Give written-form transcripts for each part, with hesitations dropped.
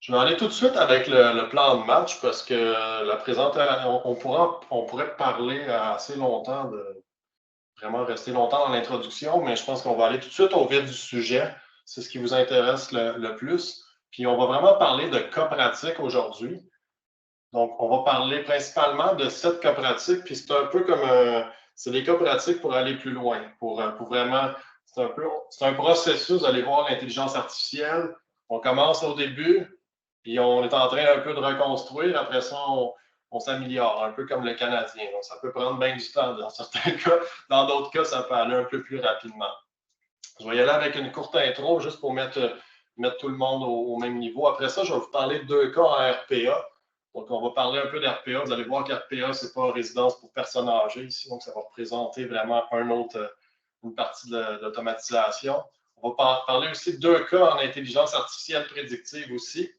Je vais aller tout de suite avec le plan de match parce que la présentation, on pourrait parler assez longtemps, vraiment rester longtemps dans l'introduction, mais je pense qu'on va aller tout de suite au vif du sujet. C'est ce qui vous intéresse le plus. Puis on va vraiment parler de cas pratiques aujourd'hui. Donc, on va parler principalement de 7 cas pratiques, puis c'est un peu comme c'est des cas pratiques pour aller plus loin, pour vraiment, c'est un processus d'aller voir l'intelligence artificielle. On commence au début, puis on est en train un peu de reconstruire. Après ça, on s'améliore, un peu comme le Canadien. Donc, ça peut prendre bien du temps dans certains cas. Dans d'autres cas, ça peut aller un peu plus rapidement. Je vais y aller avec une courte intro, juste pour mettre tout le monde au même niveau. Après ça, je vais vous parler de 2 cas en RPA. Donc, on va parler un peu d'RPA. Vous allez voir qu'RPA, ce n'est pas résidence pour personnes âgées ici. Donc, ça va représenter vraiment une partie de l'automatisation. On va parler aussi de 2 cas en intelligence artificielle prédictive aussi.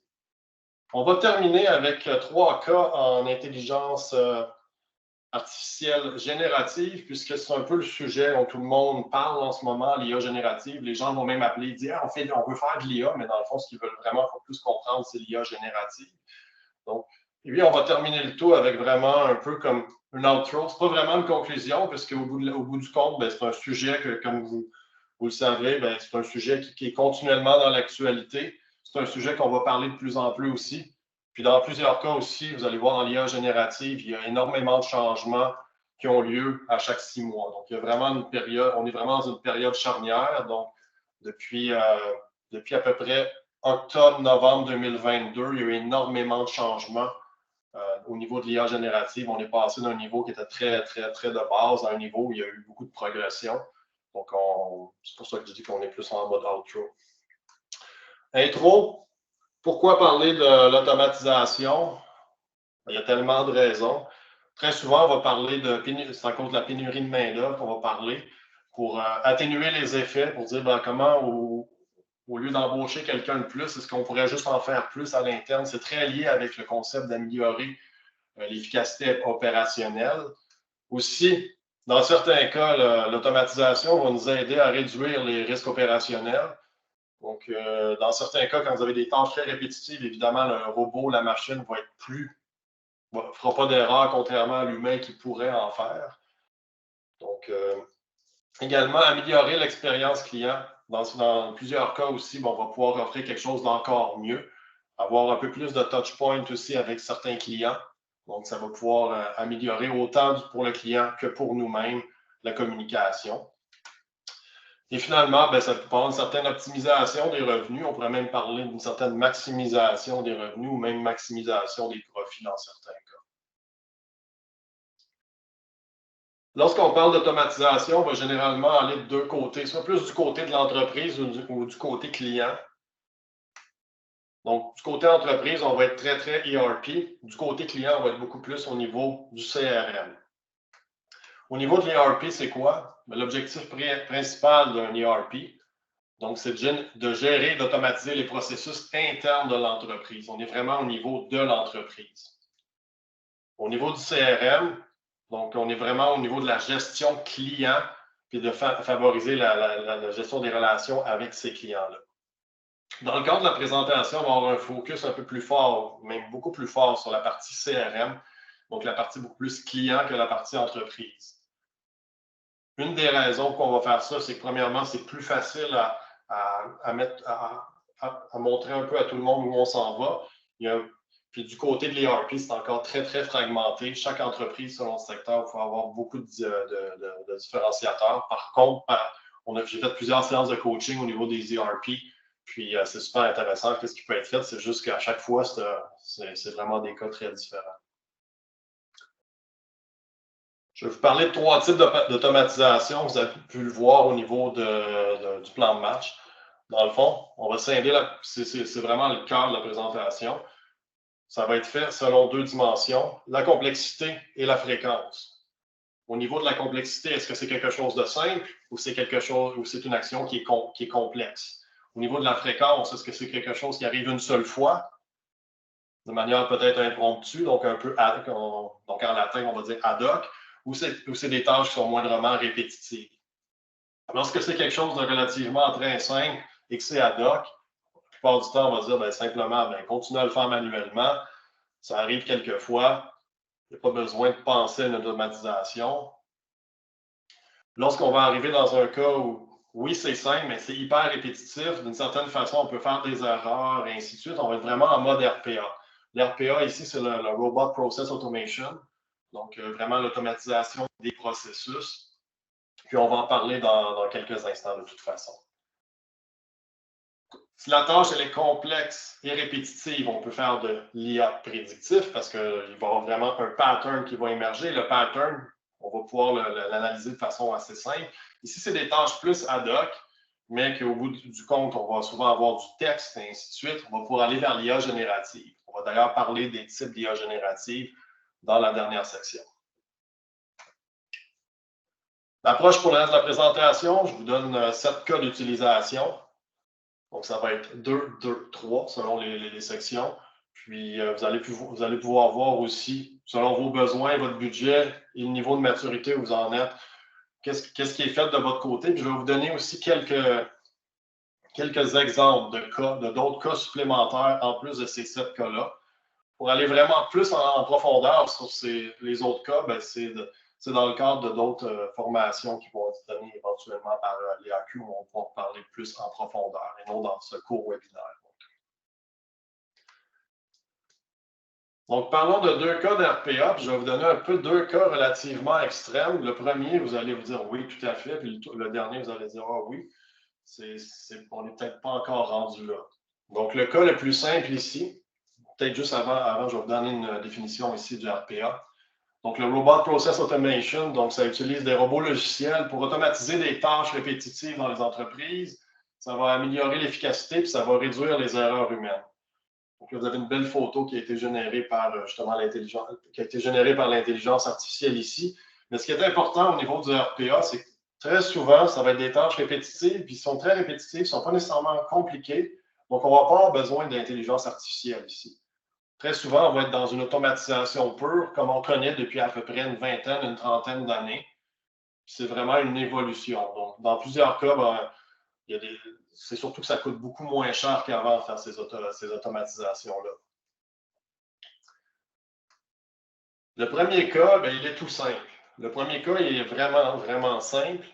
On va terminer avec 3 cas en intelligence artificielle générative, puisque c'est un peu le sujet dont tout le monde parle en ce moment, l'IA générative. Les gens vont même appeler et dire on veut faire de l'IA, mais dans le fond, ce qu'ils veulent vraiment plus comprendre, c'est l'IA générative. Donc, et puis, on va terminer le tout avec vraiment un peu comme une outro. Ce n'est pas vraiment une conclusion, parce qu'au bout du compte, c'est un sujet que, comme vous le savez, c'est un sujet qui est continuellement dans l'actualité. C'est un sujet qu'on va parler de plus en plus aussi. Puis dans plusieurs cas aussi, vous allez voir dans l'IA générative, il y a énormément de changements qui ont lieu à chaque 6 mois. Donc, il y a vraiment une période, on est vraiment dans une période charnière. Donc, depuis à peu près octobre-novembre 2022, il y a eu énormément de changements au niveau de l'IA générative. On est passé d'un niveau qui était très, très, très de base à un niveau où il y a eu beaucoup de progression. Donc, c'est pour ça que je dis qu'on est plus en mode outro. Intro, pourquoi parler de l'automatisation? Il y a tellement de raisons. Très souvent, on va parler c'est à cause de la pénurie de main-d'œuvre qu'on va parler pour atténuer les effets, pour dire comment, au lieu d'embaucher quelqu'un de plus, est-ce qu'on pourrait juste en faire plus à l'interne? C'est très lié avec le concept d'améliorer l'efficacité opérationnelle. Aussi, dans certains cas, l'automatisation va nous aider à réduire les risques opérationnels. Donc, dans certains cas, quand vous avez des tâches très répétitives, évidemment, le robot, la machine va être ne fera pas d'erreur, contrairement à l'humain qui pourrait en faire. Donc, également, améliorer l'expérience client. Dans plusieurs cas aussi, on va pouvoir offrir quelque chose d'encore mieux, avoir un peu plus de touch point aussi avec certains clients. Donc, ça va pouvoir améliorer autant pour le client que pour nous-mêmes la communication. Et finalement, ça peut prendre une certaine optimisation des revenus. On pourrait même parler d'une certaine maximisation des revenus ou même maximisation des profits dans certains cas. Lorsqu'on parle d'automatisation, on va généralement aller de 2 côtés, soit plus du côté de l'entreprise ou du côté client. Donc, du côté entreprise, on va être très, très ERP. Du côté client, on va être beaucoup plus au niveau du CRM. Au niveau de l'ERP, c'est quoi? L'objectif principal d'un ERP, donc, c'est de gérer et d'automatiser les processus internes de l'entreprise. On est vraiment au niveau de l'entreprise. Au niveau du CRM, donc, on est vraiment au niveau de la gestion client et de favoriser la gestion des relations avec ces clients-là. Dans le cadre de la présentation, on va avoir un focus un peu plus fort, même beaucoup plus fort sur la partie CRM, donc la partie beaucoup plus client que la partie entreprise. Une des raisons qu'on va faire ça, c'est que premièrement, c'est plus facile à montrer un peu à tout le monde où on s'en va. Puis du côté de l'ERP, c'est encore très, très fragmenté. Chaque entreprise, selon le secteur, il faut avoir beaucoup de différenciateurs. Par contre, j'ai fait plusieurs séances de coaching au niveau des ERP. Puis, c'est super intéressant. Qu'est-ce qui peut être fait? C'est juste qu'à chaque fois, c'est vraiment des cas très différents. Je vais vous parler de 3 types d'automatisation. Vous avez pu le voir au niveau du plan de match. Dans le fond, on va scinder, c'est vraiment le cœur de la présentation. Ça va être fait selon 2 dimensions, la complexité et la fréquence. Au niveau de la complexité, est-ce que c'est quelque chose de simple ou c'est une action qui est complexe? Au niveau de la fréquence, est-ce que c'est quelque chose qui arrive une seule fois, de manière peut-être impromptue, donc un peu, donc en latin, on va dire ad hoc, ou c'est des tâches qui sont moindrement répétitives? Lorsque c'est quelque chose de relativement très simple et que c'est ad hoc, plupart du temps, on va dire ben, simplement, ben, continuez à le faire manuellement. Ça arrive quelquefois. Il n'y a pas besoin de penser à une automatisation. Lorsqu'on va arriver dans un cas où, oui, c'est simple, mais c'est hyper répétitif, d'une certaine façon, on peut faire des erreurs et ainsi de suite, on va être vraiment en mode RPA. L'RPA, ici, c'est le Robot Process Automation, donc vraiment l'automatisation des processus. Puis on va en parler dans quelques instants de toute façon. Si la tâche elle est complexe et répétitive, on peut faire de l'IA prédictif parce qu'il va y avoir vraiment un pattern qui va émerger. Le pattern, on va pouvoir l'analyser de façon assez simple. Ici, c'est des tâches plus ad hoc, mais qu'au bout du compte, on va souvent avoir du texte et ainsi de suite. On va pouvoir aller vers l'IA générative. On va d'ailleurs parler des types d'IA générative dans la dernière section. L'approche pour le reste de la présentation, je vous donne 7 cas d'utilisation. Donc, ça va être 2, 2, 3 selon les sections. Puis, vous allez pouvoir voir aussi, selon vos besoins, votre budget et le niveau de maturité où vous en êtes, qu'est-ce qui est fait de votre côté. Puis, je vais vous donner aussi quelques exemples de cas, d'autres cas supplémentaires en plus de ces 7 cas-là. Pour aller vraiment plus en profondeur sur les autres cas, ben, c'est dans le cadre de d'autres formations qui vont être données éventuellement par l'EAQ où on va parler plus en profondeur et non dans ce cours webinaire. Donc, parlons de 2 cas d'RPA, puis je vais vous donner un peu 2 cas relativement extrêmes. Le premier, vous allez vous dire oui, tout à fait, puis le dernier, vous allez dire ah oui, on n'est peut-être pas encore rendu là. Donc, le cas le plus simple ici, peut-être juste avant, je vais vous donner une définition ici du RPA. Donc, le Robot Process Automation, donc ça utilise des robots logiciels pour automatiser des tâches répétitives dans les entreprises. Ça va améliorer l'efficacité puis ça va réduire les erreurs humaines. Donc, là, vous avez une belle photo qui a été générée par justement l'intelligence artificielle ici. Mais ce qui est important au niveau du RPA, c'est que très souvent, ça va être des tâches répétitives, puis ils sont très répétitives, ne sont pas nécessairement compliquées. Donc, on ne va pas avoir besoin d'intelligence artificielle ici. Très souvent, on va être dans une automatisation pure, comme on connaît depuis à peu près une vingtaine, une trentaine d'années. C'est vraiment une évolution. Donc, dans plusieurs cas, ben, c'est surtout que ça coûte beaucoup moins cher qu'avant de faire ces automatisations-là. Le premier cas, ben, il est tout simple. Le premier cas, il est vraiment, vraiment simple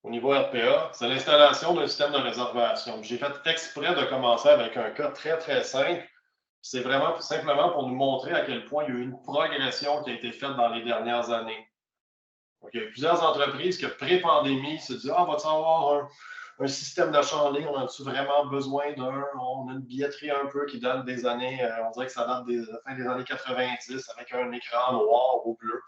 au niveau RPA. C'est l'installation d'un système de réservation. J'ai fait exprès de commencer avec un cas très, très simple. C'est vraiment simplement pour nous montrer à quel point il y a eu une progression qui a été faite dans les dernières années. Donc, il y a plusieurs entreprises qui, pré-pandémie, se disent ah, va-t-il avoir un système d'achat en ligne, on a-tu vraiment besoin d'un? On a une billetterie un peu qui date des années, on dirait que ça date des fin des années 90 avec un écran noir ou bleu.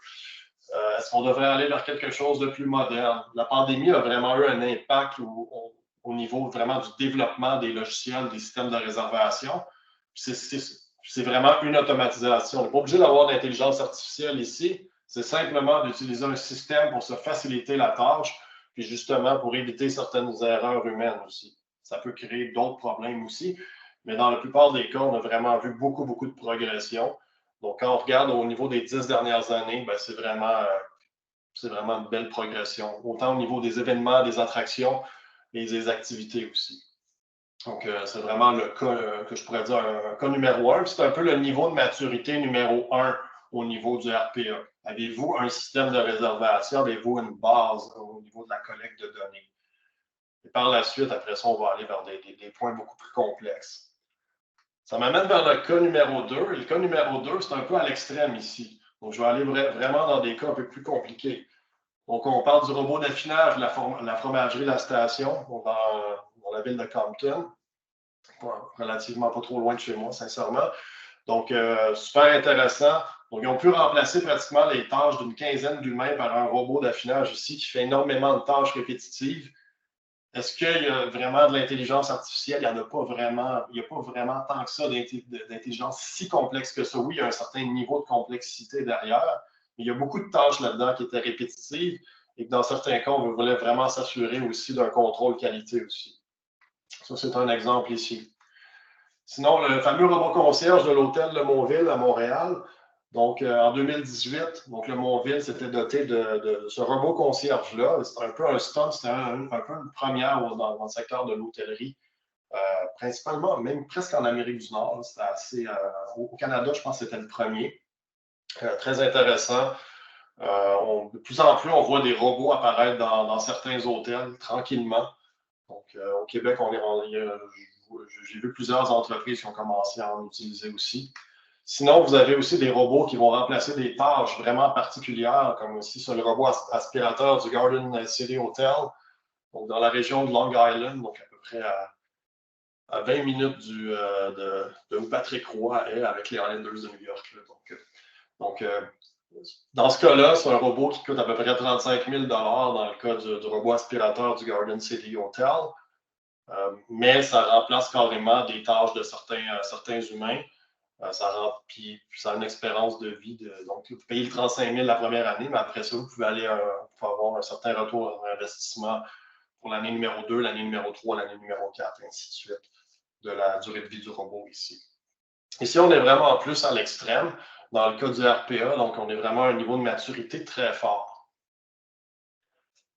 Est-ce qu'on devrait aller vers quelque chose de plus moderne? La pandémie a vraiment eu un impact au niveau vraiment du développement des logiciels, des systèmes de réservation. C'est vraiment une automatisation. On n'est pas obligé d'avoir d'intelligence artificielle ici. C'est simplement d'utiliser un système pour se faciliter la tâche, puis justement pour éviter certaines erreurs humaines aussi. Ça peut créer d'autres problèmes aussi, mais dans la plupart des cas, on a vraiment vu beaucoup, beaucoup de progression. Donc, quand on regarde au niveau des 10 dernières années, ben, c'est vraiment une belle progression, autant au niveau des événements, des attractions et des activités aussi. Donc, c'est vraiment le cas que je pourrais dire un cas numéro 1. C'est un peu le niveau de maturité numéro 1 au niveau du RPA. Avez-vous un système de réservation? Avez-vous une base au niveau de la collecte de données? Et par la suite, après ça, on va aller vers des points beaucoup plus complexes. Ça m'amène vers le cas numéro 2. Et le cas numéro 2, c'est un peu à l'extrême ici. Donc, je vais aller vraiment dans des cas un peu plus compliqués. Donc, on parle du robot d'affinage de la fromagerie La Station, dans la ville de Compton. Relativement pas trop loin de chez moi, sincèrement. Donc, super intéressant. Donc, ils ont pu remplacer pratiquement les tâches d'une quinzaine d'humains par un robot d'affinage ici qui fait énormément de tâches répétitives. Est-ce qu'il y a vraiment de l'intelligence artificielle? Il n'y en a pas vraiment. Il n'y a pas vraiment tant que ça d'intelligence si complexe que ça. Oui, il y a un certain niveau de complexité derrière, mais il y a beaucoup de tâches là-dedans qui étaient répétitives et que dans certains cas, on voulait vraiment s'assurer aussi d'un contrôle qualité aussi. Ça, c'est un exemple ici. Sinon, le fameux robot concierge de l'hôtel Le Montville à Montréal. Donc, en 2018, donc le Montville s'était doté de ce robot concierge-là. C'était un peu un stunt, c'était un peu une première dans le secteur de l'hôtellerie principalement, même presque en Amérique du Nord. C'était assez, au Canada, je pense que c'était le premier. Très intéressant. De plus en plus, on voit des robots apparaître dans certains hôtels tranquillement. Donc, au Québec, j'ai vu plusieurs entreprises qui ont commencé à en utiliser aussi. Sinon, vous avez aussi des robots qui vont remplacer des tâches vraiment particulières, comme aussi sur le robot aspirateur du Garden City Hotel, donc dans la région de Long Island, donc à peu près à 20 minutes de où Patrick Roy est avec les Islanders de New York. Donc, dans ce cas-là, c'est un robot qui coûte à peu près 35 000 dans le cas du robot aspirateur du Garden City Hotel. Mais ça remplace carrément des tâches de certains humains. Puis ça a une espérance de vie. Donc, vous payez le 35 000 la première année, mais après ça, vous pouvez avoir un certain retour en investissement pour l'année numéro 2, l'année numéro 3, l'année numéro 4, et ainsi de suite, de la durée de vie du robot ici. Ici, on est vraiment plus à l'extrême. Dans le cas du RPA, donc on est vraiment à un niveau de maturité très fort.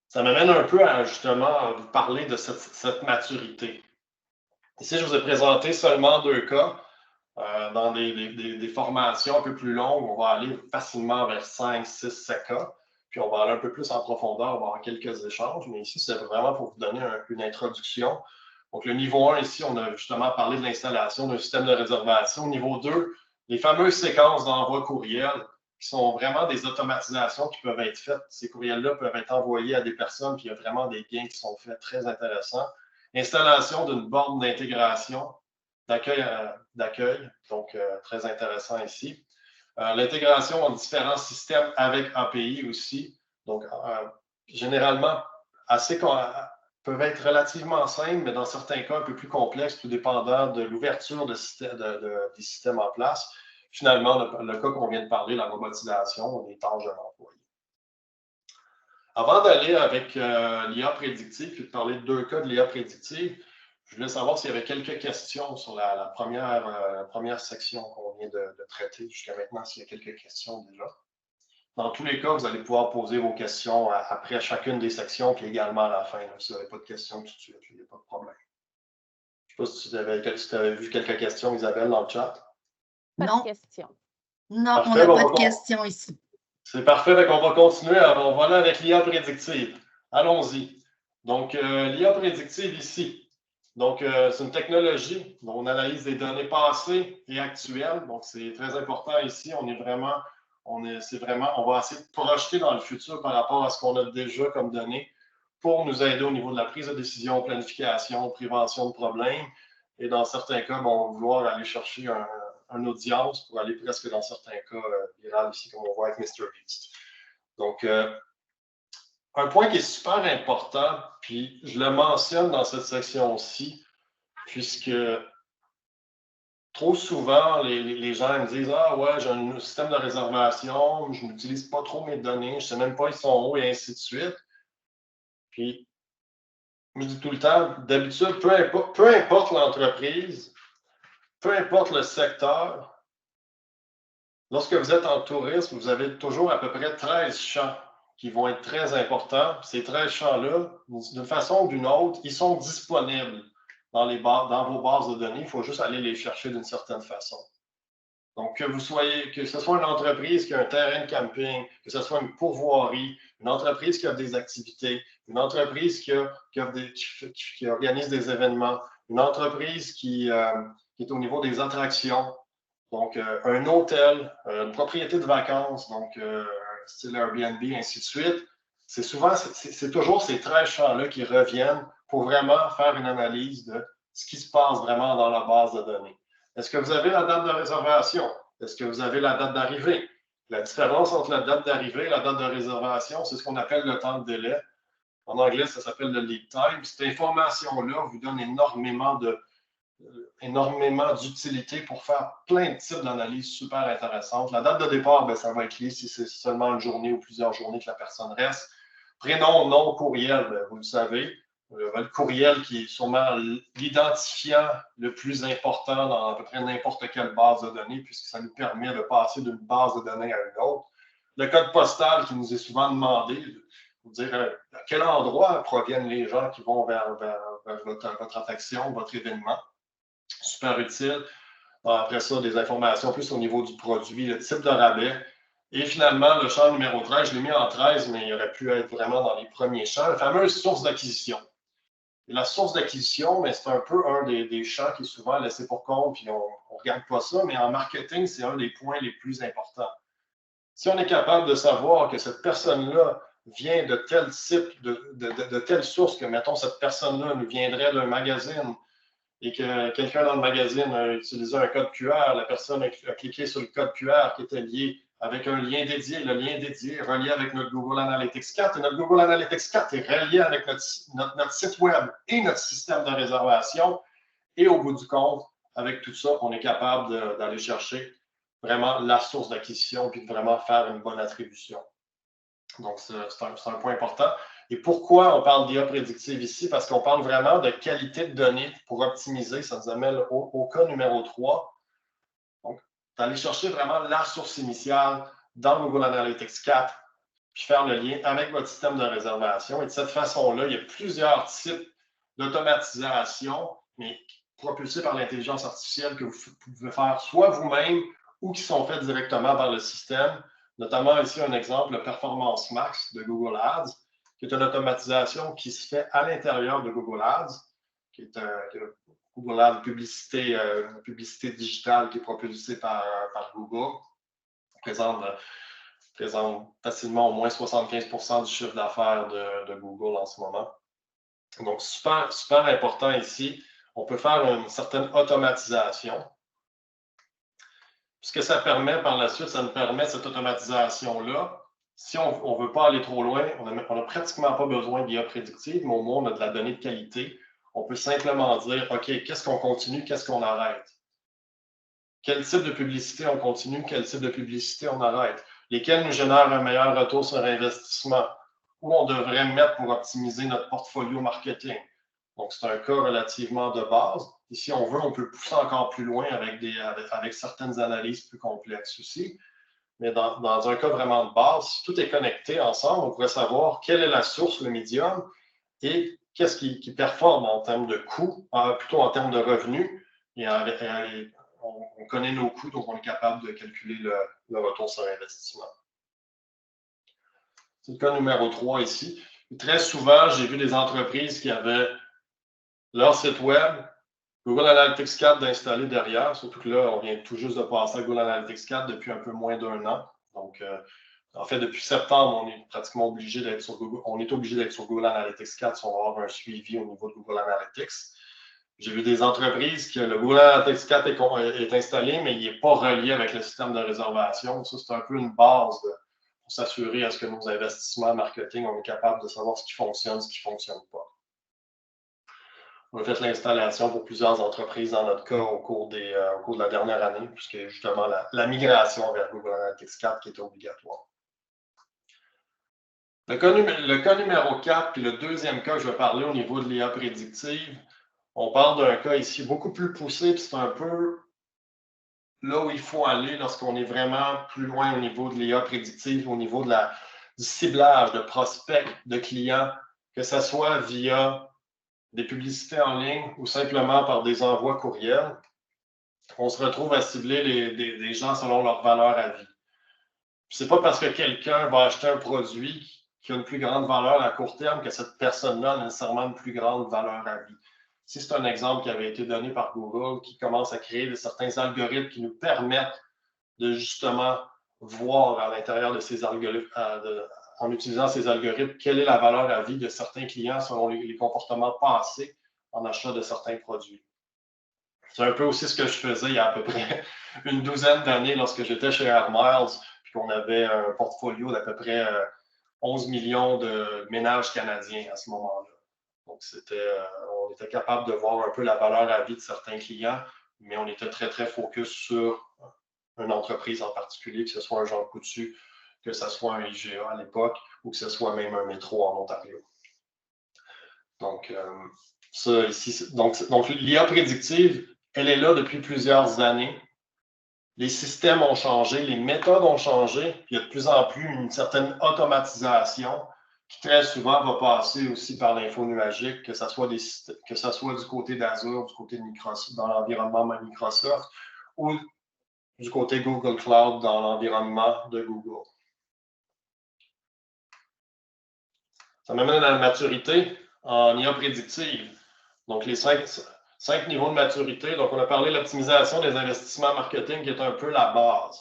Ça m'amène un peu à justement vous parler de cette maturité. Ici, je vous ai présenté seulement 2 cas. Dans des formations un peu plus longues, on va aller facilement vers 5, 6, 7 cas. Puis on va aller un peu plus en profondeur, on va avoir quelques échanges. Mais ici, c'est vraiment pour vous donner une introduction. Donc, le niveau 1, ici, on a justement parlé de l'installation d'un système de réservation. Niveau 2, les fameuses séquences d'envoi courriel, qui sont vraiment des automatisations qui peuvent être faites. Ces courriels-là peuvent être envoyés à des personnes, puis il y a vraiment des gains qui sont faits très intéressants. Installation d'une borne d'intégration d'accueil, donc très intéressant ici. L'intégration en différents systèmes avec API aussi, donc généralement peuvent être relativement simples, mais dans certains cas un peu plus complexes, tout dépendant de l'ouverture des systèmes en place. Finalement, le cas qu'on vient de parler, la robotisation, des tâches de l'employé. Avant d'aller avec l'IA prédictive, puis de parler de 2 cas de l'IA prédictive, je voulais savoir s'il y avait quelques questions sur la première section qu'on vient de traiter jusqu'à maintenant, s'il y a quelques questions déjà. Dans tous les cas, vous allez pouvoir poser vos questions après chacune des sections, puis également à la fin. Donc, si vous n'avez pas de questions tout de suite, il n'y a pas de problème. Je ne sais pas si tu avais vu quelques questions, Isabelle, dans le chat. Pas de questions. Non, parfait, on n'a pas de questions ici. C'est parfait, donc on va continuer. On va aller avec l'IA prédictive. Allons-y. Donc, l'IA prédictive ici. Donc, c'est une technologie dont on analyse des données passées et actuelles. Donc, c'est très important ici. On va essayer de projeter dans le futur par rapport à ce qu'on a déjà comme données pour nous aider au niveau de la prise de décision, planification, prévention de problèmes. Et dans certains cas, on va vouloir aller chercher une audience pour aller presque dans certains cas viral ici, comme on voit avec MrBeast. Donc, un point qui est super important, puis je le mentionne dans cette section-ci, puisque trop souvent, les gens me disent « Ah ouais, j'ai un système de réservation, je n'utilise pas trop mes données, je ne sais même pas ils sont où, et ainsi de suite. » Puis, je dis tout le temps, d'habitude, peu importe l'entreprise, peu importe le secteur, lorsque vous êtes en tourisme, vous avez toujours à peu près 13 champs qui vont être très importants. Ces 13 champs-là, d'une façon ou d'une autre, ils sont disponibles dans vos bases de données. Il faut juste aller les chercher d'une certaine façon. Donc, que ce soit une entreprise qui a un terrain de camping, que ce soit une pourvoirie, une entreprise qui a des activités, une entreprise qui organise des événements, une entreprise qui est au niveau des attractions, donc un hôtel, une propriété de vacances, donc style Airbnb, ainsi de suite. C'est toujours ces 13 champs-là qui reviennent pour vraiment faire une analyse de ce qui se passe vraiment dans la base de données. Est-ce que vous avez la date de réservation? Est-ce que vous avez la date d'arrivée? La différence entre la date d'arrivée et la date de réservation, c'est ce qu'on appelle le temps de délai. En anglais, ça s'appelle le lead time. Cette information-là vous donne énormément d'utilité pour faire plein de types d'analyses super intéressantes. La date de départ, ça va être lié si c'est seulement une journée ou plusieurs journées que la personne reste. Prénom, nom, courriel, vous le savez. Le courriel qui est sûrement l'identifiant le plus important dans à peu près n'importe quelle base de données, puisque ça nous permet de passer d'une base de données à une autre. Le code postal qui nous est souvent demandé, pour dire à quel endroit proviennent les gens qui vont vers votre affection, votre événement. Super utile. Après ça, des informations plus au niveau du produit, le type de rabais. Et finalement, le champ numéro 13, je l'ai mis en 13, mais il aurait pu être vraiment dans les premiers champs, la fameuse source d'acquisition. Et la source d'acquisition, c'est un peu un des champs qui est souvent laissé pour compte, puis on ne regarde pas ça, mais en marketing, c'est un des points les plus importants. Si on est capable de savoir que cette personne-là vient de tel type, de telle source, que, mettons, cette personne-là nous viendrait d'un magazine et que quelqu'un dans le magazine a utilisé un code QR, la personne a cliqué sur le code QR qui était lié avec un lien dédié, le lien dédié est relié avec notre Google Analytics 4 et notre Google Analytics 4 est relié avec notre site web et notre système de réservation. Et au bout du compte, avec tout ça, on est capable d'aller chercher vraiment la source d'acquisition puis de vraiment faire une bonne attribution. Donc, c'est un point important. Et pourquoi on parle d'IA prédictive ici? Parce qu'on parle vraiment de qualité de données pour optimiser. Ça nous amène au cas numéro 3. Donc, d'aller chercher vraiment la source initiale dans le Google Analytics 4, puis faire le lien avec votre système de réservation. Et de cette façon-là, il y a plusieurs types d'automatisation, mais propulsés par l'intelligence artificielle que vous pouvez faire soit vous-même ou qui sont faits directement par le système. Notamment ici, un exemple, le Performance Max de Google Ads, qui est une automatisation qui se fait à l'intérieur de Google Ads, qui est Google Ads publicité digitale qui est propulsée par Google, présente facilement au moins 75% du chiffre d'affaires de Google en ce moment. Donc, super, super important ici. On peut faire une certaine automatisation. Ce que ça permet par la suite, ça nous permet cette automatisation-là. Si on ne veut pas aller trop loin, on n'a pratiquement pas besoin d'IA prédictive, mais au moins on a de la donnée de qualité. On peut simplement dire, OK, qu'est-ce qu'on continue, qu'est-ce qu'on arrête? Quel type de publicité on continue, quel type de publicité on arrête? Lesquels nous génèrent un meilleur retour sur investissement? Où on devrait mettre pour optimiser notre portfolio marketing? Donc, c'est un cas relativement de base. Et si on veut, on peut pousser encore plus loin avec certaines analyses plus complexes aussi. Mais dans un cas vraiment de base, si tout est connecté ensemble, on pourrait savoir quelle est la source, le médium, et qu'est-ce qui performe en termes de coûts, plutôt en termes de revenus. Et on connaît nos coûts, donc on est capable de calculer le retour sur investissement. C'est le cas numéro 3 ici. Et très souvent, j'ai vu des entreprises qui avaient leur site web, Google Analytics 4 d'installer derrière, surtout que là, on vient tout juste de passer à Google Analytics 4 depuis un peu moins d'1 an. Donc, en fait, depuis septembre, on est pratiquement obligé d'être sur Google. On est obligé d'être sur Google Analytics 4 si on va avoir un suivi au niveau de Google Analytics. J'ai vu des entreprises que le Google Analytics 4 est installé, mais il n'est pas relié avec le système de réservation. Ça, c'est un peu une base pour s'assurer à ce que nos investissements marketing, on est capable de savoir ce qui fonctionne, ce qui ne fonctionne pas. On a fait l'installation pour plusieurs entreprises dans notre cas au cours de la dernière année, puisque justement la migration vers Google Analytics 4 qui est obligatoire. Le cas numéro 4, puis le deuxième cas que je vais parler au niveau de l'IA prédictive, on parle d'un cas ici beaucoup plus poussé, puis c'est un peu là où il faut aller lorsqu'on est vraiment plus loin au niveau de l'IA prédictive, au niveau du ciblage de prospects, de clients, que ce soit via des publicités en ligne ou simplement par des envois courriels. On se retrouve à cibler des gens selon leur valeur à vie. Ce n'est pas parce que quelqu'un va acheter un produit qui a une plus grande valeur à court terme que cette personne-là a nécessairement une plus grande valeur à vie. Si c'est un exemple qui avait été donné par Google, qui commence à créer certains algorithmes qui nous permettent de justement voir à l'intérieur de ces algorithmes, en utilisant ces algorithmes, quelle est la valeur à vie de certains clients selon les comportements passés en achat de certains produits. C'est un peu aussi ce que je faisais il y a à peu près une douzaine d'années lorsque j'étais chez Air Miles, puis qu'on avait un portfolio d'à peu près 11 millions de ménages canadiens à ce moment-là. Donc, on était capable de voir un peu la valeur à vie de certains clients, mais on était très, très focus sur une entreprise en particulier, que ce soit un Jean Coutu, que ce soit un IGA à l'époque, ou que ce soit même un métro en Ontario. Donc, ça ici, donc l'IA prédictive, elle est là depuis plusieurs années. Les systèmes ont changé, les méthodes ont changé. Il y a de plus en plus une certaine automatisation. qui très souvent va passer aussi par l'info nuagique, que ce soit du côté d'Azure, du côté de Microsoft, dans l'environnement Microsoft, ou du côté Google Cloud, dans l'environnement de Google. Ça m'amène à la maturité en IA prédictive. Donc, les cinq niveaux de maturité. Donc, on a parlé de l'optimisation des investissements marketing qui est un peu la base.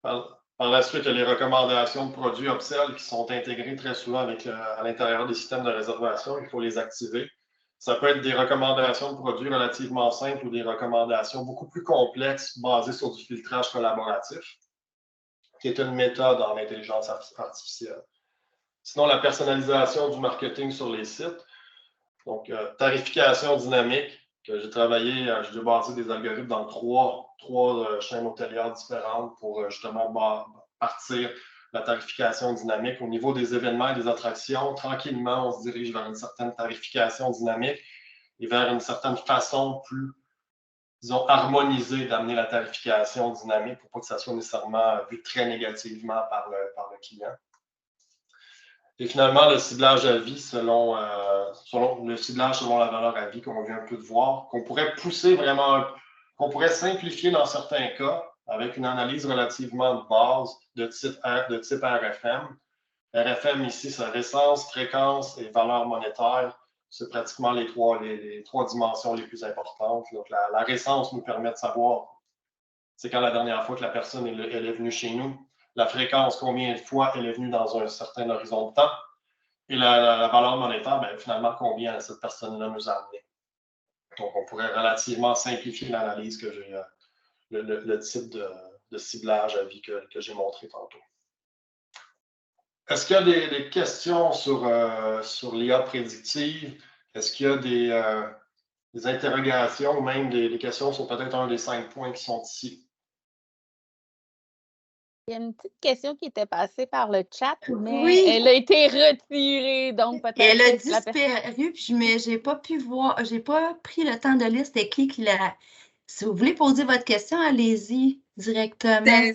Par la suite, il y a les recommandations de produits upsell qui sont intégrées très souvent à l'intérieur des systèmes de réservation. Il faut les activer. Ça peut être des recommandations de produits relativement simples ou des recommandations beaucoup plus complexes basées sur du filtrage collaboratif, qui est une méthode en intelligence artificielle. Sinon, la personnalisation du marketing sur les sites. Donc, tarification dynamique, que j'ai travaillé, j'ai basé des algorithmes dans trois chaînes hôtelières différentes pour justement partir la tarification dynamique. Au niveau des événements et des attractions, tranquillement, on se dirige vers une certaine tarification dynamique et vers une certaine façon plus, disons, harmonisée d'amener la tarification dynamique pour pas que ça soit nécessairement vu très négativement par le client. Et finalement, le ciblage à vie selon le ciblage selon la valeur à vie qu'on vient un peu de voir, qu'on pourrait pousser vraiment, qu'on pourrait simplifier dans certains cas avec une analyse relativement de base de type RFM. RFM ici, c'est récence, fréquence et valeur monétaire. C'est pratiquement les trois dimensions les plus importantes. Donc, la récence nous permet de savoir c'est quand la dernière fois que la personne elle est venue chez nous. La fréquence, combien de fois elle est venue dans un certain horizon de temps. Et la valeur monétaire, bien, finalement, combien cette personne-là nous a amené. Donc, on pourrait relativement simplifier l'analyse que j'ai, le type de ciblage à vie que j'ai montré tantôt. Est-ce qu'il y a des questions sur l'IA prédictive? Est-ce qu'il y a des interrogations ou même des questions sur peut-être un des 5 points qui sont ici? Il y a une petite question qui était passée par le chat, mais Oui. elle a été retirée, donc peut-être. Elle a disparu, puis j'ai pas pu voir, j'ai pas pris le temps de lire c'était qui l'a. Si vous voulez poser votre question, allez-y directement.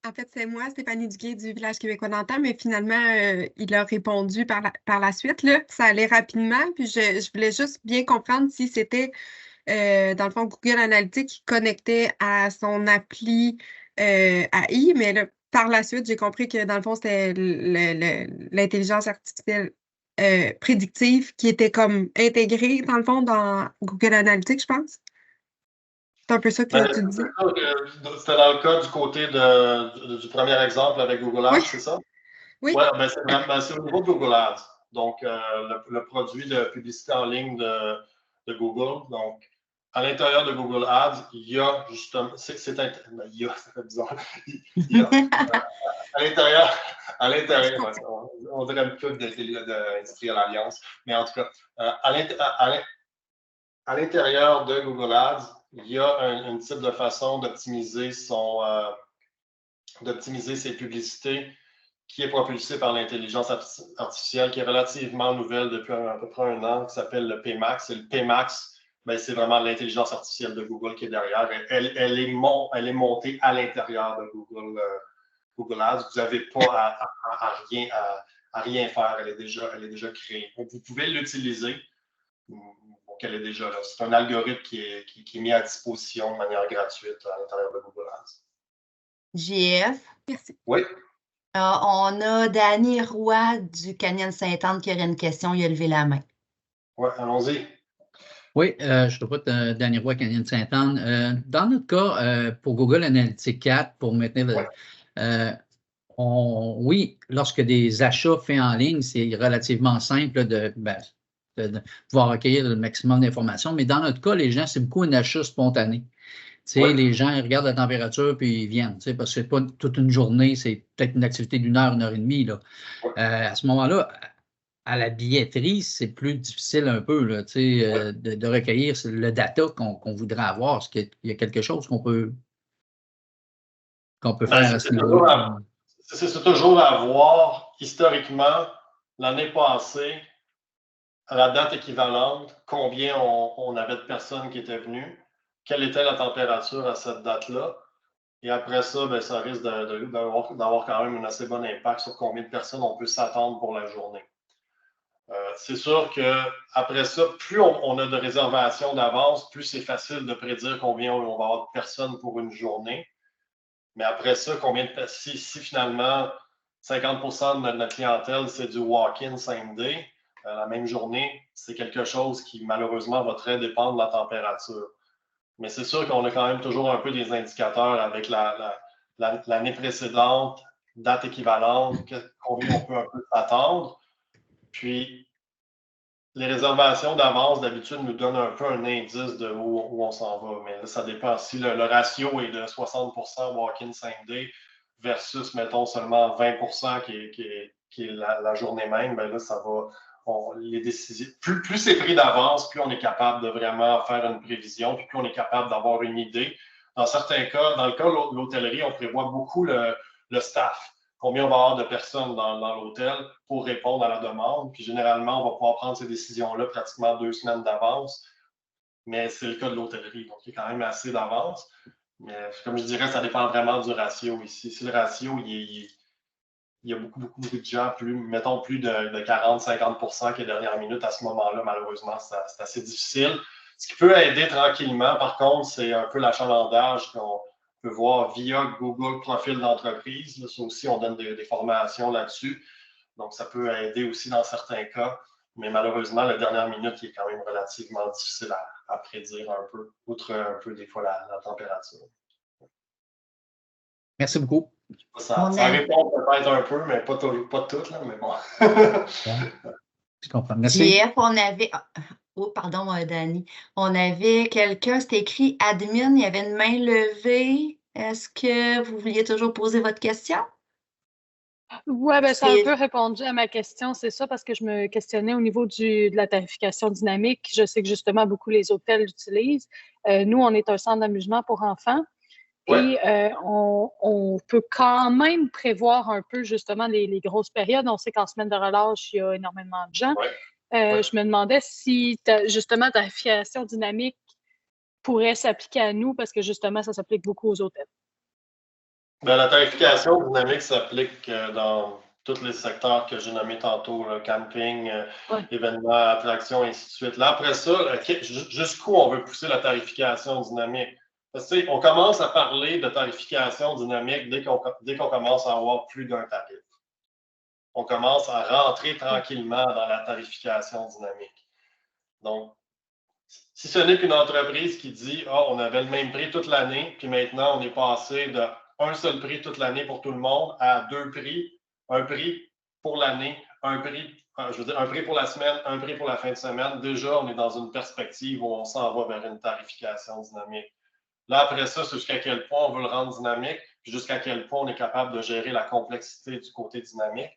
En fait, c'est moi, Stéphanie Duguay du Village québécois d'antan, mais finalement, il a répondu par la suite. Là. Ça allait rapidement, puis je voulais juste bien comprendre si c'était, dans le fond, Google Analytics qui connectait à son appli AI, mais là, par la suite, j'ai compris que, dans le fond, c'était l'intelligence artificielle prédictive qui était comme intégrée, dans le fond, dans Google Analytics, je pense. C'est un peu ça que tu disais. C'était dans le cas du côté du premier exemple avec Google Ads, oui. C'est ça? Oui. Ouais, c'est au niveau de Google Ads. Donc, le produit de publicité en ligne de Google. Donc, à l'intérieur de Google Ads, il y a justement. Ça fait bizarre. À l'intérieur, on dirait une pub d'Industrial Alliance, mais en tout cas, à l'intérieur de Google Ads, il y a un type de façon d'optimiser ses publicités qui est propulsée par l'intelligence artificielle, qui est relativement nouvelle depuis à peu près 1 an, qui s'appelle le PMax. Et le PMax, ben, c'est vraiment l'intelligence artificielle de Google qui est derrière. Elle est montée à l'intérieur de Google Ads. Vous n'avez pas à rien faire. Elle est déjà créée. Donc, vous pouvez l'utiliser. Donc, elle est déjà là. C'est un algorithme qui est mis à disposition de manière gratuite à l'intérieur de Google Ads. JF. Merci. Oui. On a Danny Roy du Canyon Sainte-Anne qui aurait une question. Il a levé la main. Oui, allons-y. Oui, je trouve pas Danny Roy, Canyon Sainte-Anne. Dans notre cas, pour Google Analytics 4, pour maintenir oui, lorsque des achats faits en ligne, c'est relativement simple de pouvoir recueillir le maximum d'informations. Mais dans notre cas, les gens, c'est beaucoup un achat spontané. Les gens ils regardent la température puis ils viennent, parce que c'est pas toute une journée, c'est peut-être une activité d'1 heure, 1 heure et demie. Là. À ce moment-là, à la billetterie, c'est plus difficile un peu là, de recueillir le data qu'on voudrait avoir. Est-ce qu'il y a quelque chose qu'on peut faire à ce niveau-là? C'est toujours à voir historiquement, l'année passée, à la date équivalente, combien on avait de personnes qui étaient venues, quelle était la température à cette date-là. Et après ça, ben, ça risque d'avoir quand même un assez bon impact sur combien de personnes on peut s'attendre pour la journée. C'est sûr qu'après ça, plus on a de réservations d'avance, plus c'est facile de prédire combien on va avoir de personnes pour une journée. Mais après ça, si finalement 50% de notre clientèle, c'est du walk-in same day, la même journée, c'est quelque chose qui malheureusement va très dépendre de la température. Mais c'est sûr qu'on a quand même toujours un peu des indicateurs avec l'année précédente, date équivalente, combien on peut un peu s'attendre. Puis, les réservations d'avance, d'habitude, nous donnent un peu un indice de où on s'en va. Mais là, ça dépend. Si le ratio est de 60% walk-in same day versus, mettons, seulement 20% qui est la journée même, ben là, ça va. Les décisions, plus c'est pris d'avance, plus on est capable de vraiment faire une prévision, puis plus on est capable d'avoir une idée. Dans certains cas, dans le cas de l'hôtellerie, on prévoit beaucoup le staff. Combien on va avoir de personnes dans l'hôtel pour répondre à la demande. Puis généralement, on va pouvoir prendre ces décisions-là pratiquement 2 semaines d'avance. Mais c'est le cas de l'hôtellerie, donc il y a quand même assez d'avance. Mais comme je dirais, ça dépend vraiment du ratio ici. Si le ratio, il y a beaucoup de gens, mettons plus de 40-50% qui est dernière minute, à ce moment-là, malheureusement, c'est assez difficile. Ce qui peut aider tranquillement, par contre, c'est un peu l'achalandage qu'on peut voir via Google Profil d'entreprise. Ça aussi, on donne des formations là-dessus. Donc, ça peut aider aussi dans certains cas. Mais malheureusement, la dernière minute qui est quand même relativement difficile à prédire un peu, outre un peu des fois la température. Merci beaucoup. Ça répond peut-être un peu, mais pas tout, là, mais bon. Je comprends. Merci. JF, on avait... Oh, pardon, Dani. On avait quelqu'un, c'était écrit admin, il y avait une main levée. Est-ce que vous vouliez toujours poser votre question? Oui, ben, ça a un peu répondu à ma question, c'est ça, parce que je me questionnais au niveau de la tarification dynamique. Je sais que justement, beaucoup les hôtels l'utilisent. Nous, on est un centre d'amusement pour enfants. Et on peut quand même prévoir un peu justement les grosses périodes. On sait qu'en semaine de relâche, il y a énormément de gens. Je me demandais si justement tarification dynamique pourrait s'appliquer à nous parce que justement, ça s'applique beaucoup aux hôtels. Bien, la tarification dynamique s'applique dans tous les secteurs que j'ai nommés tantôt, le camping, événements, attractions, et ainsi de suite. Là, après ça, jusqu'où on veut pousser la tarification dynamique? Parce que, on commence à parler de tarification dynamique dès qu'on commence à avoir plus d'un tarif. On commence à rentrer tranquillement dans la tarification dynamique. Donc, si ce n'est qu'une entreprise qui dit « Ah, on avait le même prix toute l'année, puis maintenant on est passé d'un seul prix toute l'année pour tout le monde à 2 prix, un prix pour l'année, un prix pour la semaine, un prix pour la fin de semaine. » Déjà, on est dans une perspective où on s'en va vers une tarification dynamique. Là, après ça, c'est jusqu'à quel point on veut le rendre dynamique, puis jusqu'à quel point on est capable de gérer la complexité du côté dynamique.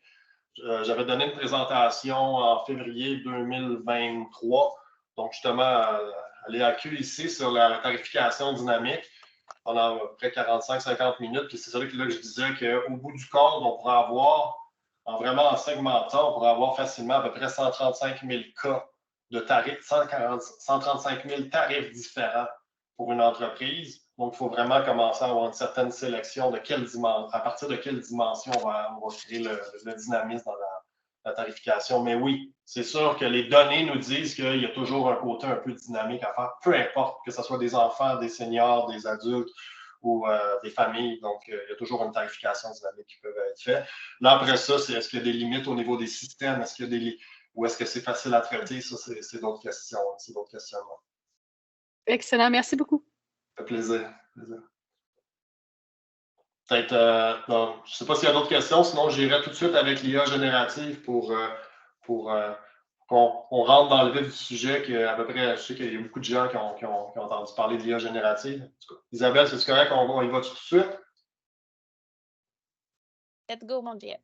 J'avais donné une présentation en février 2023, donc justement à l'EAQ ici sur la tarification dynamique pendant à peu près 45-50 minutes. Puis c'est ça là que je disais qu'au bout du compte, on pourrait avoir, en segmentant, on pourrait avoir facilement à peu près 135 000 cas de tarifs, 135 000 tarifs différents pour une entreprise. Donc, il faut vraiment commencer à avoir une certaine sélection de à partir de quelle dimension on va créer le dynamisme dans la tarification. Mais oui, c'est sûr que les données nous disent qu'il y a toujours un côté un peu dynamique à faire, peu importe que ce soit des enfants, des seniors, des adultes ou des familles. Donc, il y a toujours une tarification dynamique qui peut être faite. Là, après ça, est-ce qu'il y a des limites au niveau des systèmes? Est-ce qu'il y a ou est-ce que c'est facile à traiter? Ça, c'est d'autres questions. C'est d'autres questionnements. Excellent. Merci beaucoup. Ça fait plaisir. Peut-être, je ne sais pas s'il y a d'autres questions, sinon j'irai tout de suite avec l'IA générative pour qu'on rentre dans le vif du sujet. À peu près, je sais qu'il y a beaucoup de gens qui ont entendu parler de l'IA générative. Isabelle, c'est correct? On y va tout de suite? Let's go, mon Dieu.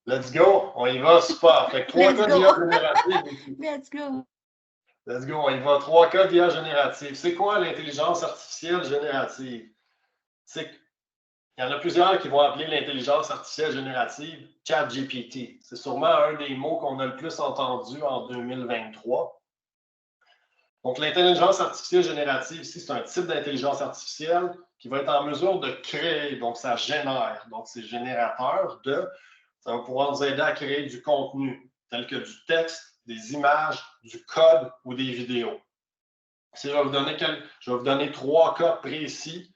Let's go! On y va, super. Fait que 3 cas d'IA générative. Let's go! Let's go, on y va. 3 cas d'IA générative. C'est quoi l'intelligence artificielle générative? Il y en a plusieurs qui vont appeler l'intelligence artificielle générative ChatGPT. C'est sûrement un des mots qu'on a le plus entendu en 2023. Donc, l'intelligence artificielle générative, ici, c'est un type d'intelligence artificielle qui va être en mesure de créer, donc ça génère, donc c'est générateur de, ça va pouvoir nous aider à créer du contenu, tel que du texte, des images, du code ou des vidéos. Si je vais vous donner 3 cas précis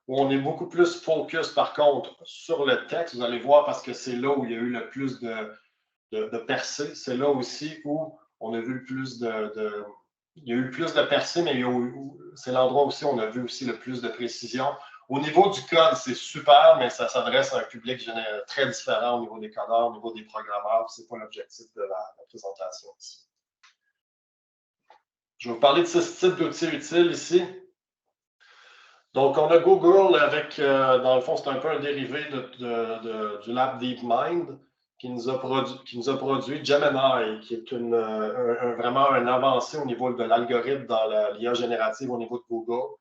où on est beaucoup plus focus, par contre, sur le texte. Vous allez voir parce que c'est là où il y a eu le plus de percées. C'est là aussi où on a vu le plus il y a eu le plus de percées, mais c'est l'endroit aussi où on a vu aussi le plus de précision. Au niveau du code, c'est super, mais ça s'adresse à un public très différent au niveau des codeurs, au niveau des programmeurs. Ce n'est pas l'objectif de la présentation ici. Je vais vous parler de 6 types d'outils utiles ici. Donc, on a Google avec, dans le fond, c'est un peu un dérivé du lab DeepMind qui nous a produit Gemini, qui est vraiment un avancé au niveau de l'algorithme dans l'IA générative au niveau de Google.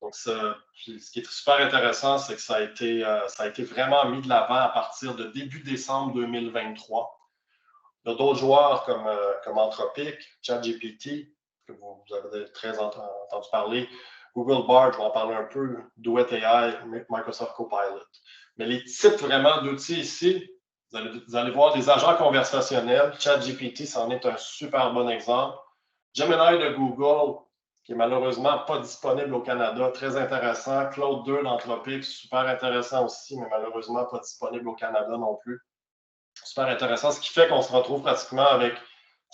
Donc, ce qui est super intéressant, c'est que ça a été vraiment mis de l'avant à partir de début décembre 2023. Il y a d'autres joueurs comme Anthropic, ChatGPT, que vous avez très entendu parler, Google Bard, je vais en parler un peu, Duet AI, Microsoft Copilot. Mais les types vraiment d'outils ici, vous allez voir des agents conversationnels. ChatGPT, c'en est un super bon exemple. Gemini de Google, qui est malheureusement pas disponible au Canada, très intéressant. Claude 2 d'Anthropic, super intéressant aussi, mais malheureusement pas disponible au Canada non plus. Super intéressant, ce qui fait qu'on se retrouve pratiquement avec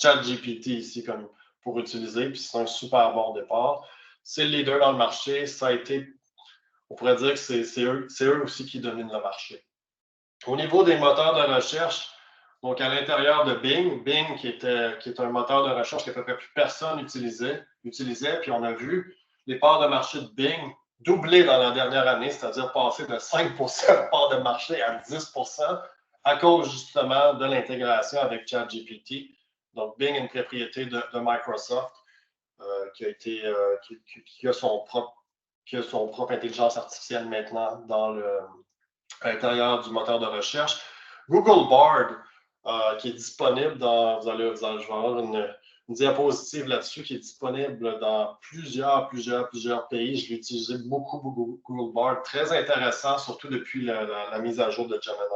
ChatGPT ici comme pour utiliser, puis c'est un super bon départ. C'est le leader dans le marché, ça a été, on pourrait dire que c'est eux aussi qui dominent le marché. Au niveau des moteurs de recherche, donc à l'intérieur de Bing, qui est un moteur de recherche qu'à peu près plus personne utilisait, puis on a vu les parts de marché de Bing doubler dans la dernière année, c'est-à-dire passer de 5 de parts de marché à 10 à cause justement de l'intégration avec ChatGPT. Donc, Bing est une propriété de Microsoft qui a son propre intelligence artificielle maintenant à l'intérieur du moteur de recherche. Google Bard, qui est disponible je vais avoir une diapositive là-dessus, qui est disponible dans plusieurs pays. Je l'ai utilisé beaucoup, Google Bard. Très intéressant, surtout depuis la mise à jour de Gemini.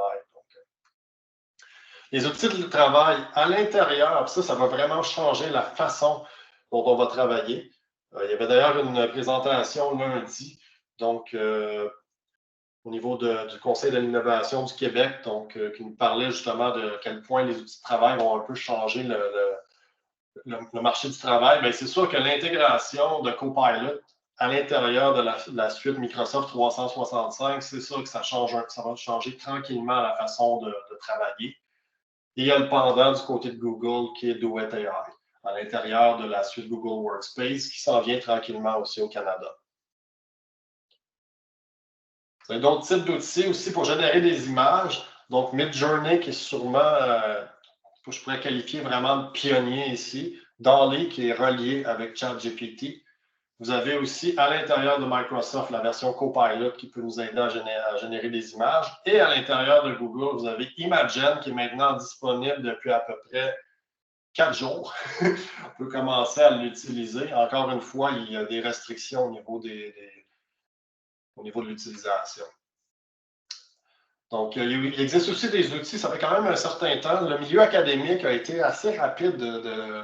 Les outils de travail à l'intérieur, ça va vraiment changer la façon dont on va travailler. Il y avait d'ailleurs une présentation lundi, donc au niveau du Conseil de l'innovation du Québec, donc qui nous parlait justement de quel point les outils de travail vont un peu changer le marché du travail. Bien, c'est sûr que l'intégration de Copilot à l'intérieur de la suite Microsoft 365, c'est sûr que ça va changer tranquillement la façon de travailler. Et il y a le pendant du côté de Google qui est Duet AI, à l'intérieur de la suite Google Workspace, qui s'en vient tranquillement aussi au Canada. Vous avez d'autres types d'outils aussi pour générer des images. Donc, Midjourney, qui est sûrement, je pourrais qualifier vraiment de pionnier ici. DALL-E, qui est relié avec ChatGPT. Vous avez aussi à l'intérieur de Microsoft la version Copilot qui peut nous aider à générer des images. Et à l'intérieur de Google, vous avez Imagen qui est maintenant disponible depuis à peu près 4 jours. On peut commencer à l'utiliser. Encore une fois, il y a des restrictions au niveau de l'utilisation. Donc, il existe aussi des outils, ça fait quand même un certain temps. Le milieu académique a été assez rapide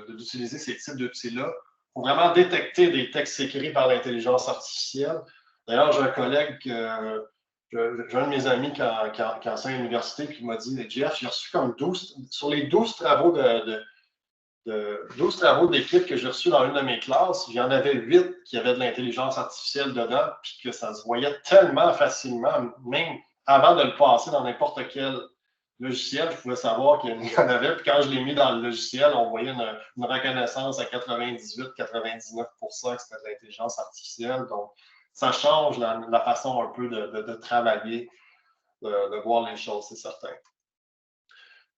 d'utiliser ces types d'outils-là pour vraiment détecter des textes écrits par l'intelligence artificielle. D'ailleurs, j'ai un collègue, j'ai un de mes amis qui enseigne à l'université, qui m'a dit, Jeff, j'ai reçu comme 12, sur les 12 travaux 12 travaux d'équipe que j'ai reçus dans une de mes classes, il y en avait 8 qui avaient de l'intelligence artificielle dedans, puis que ça se voyait tellement facilement, même avant de le passer dans n'importe quel logiciel, je pouvais savoir qu'il y en avait. Puis quand je l'ai mis dans le logiciel, on voyait une reconnaissance à 98-99% que c'était de l'intelligence artificielle. Donc, ça change la façon un peu de travailler, de voir les choses, c'est certain.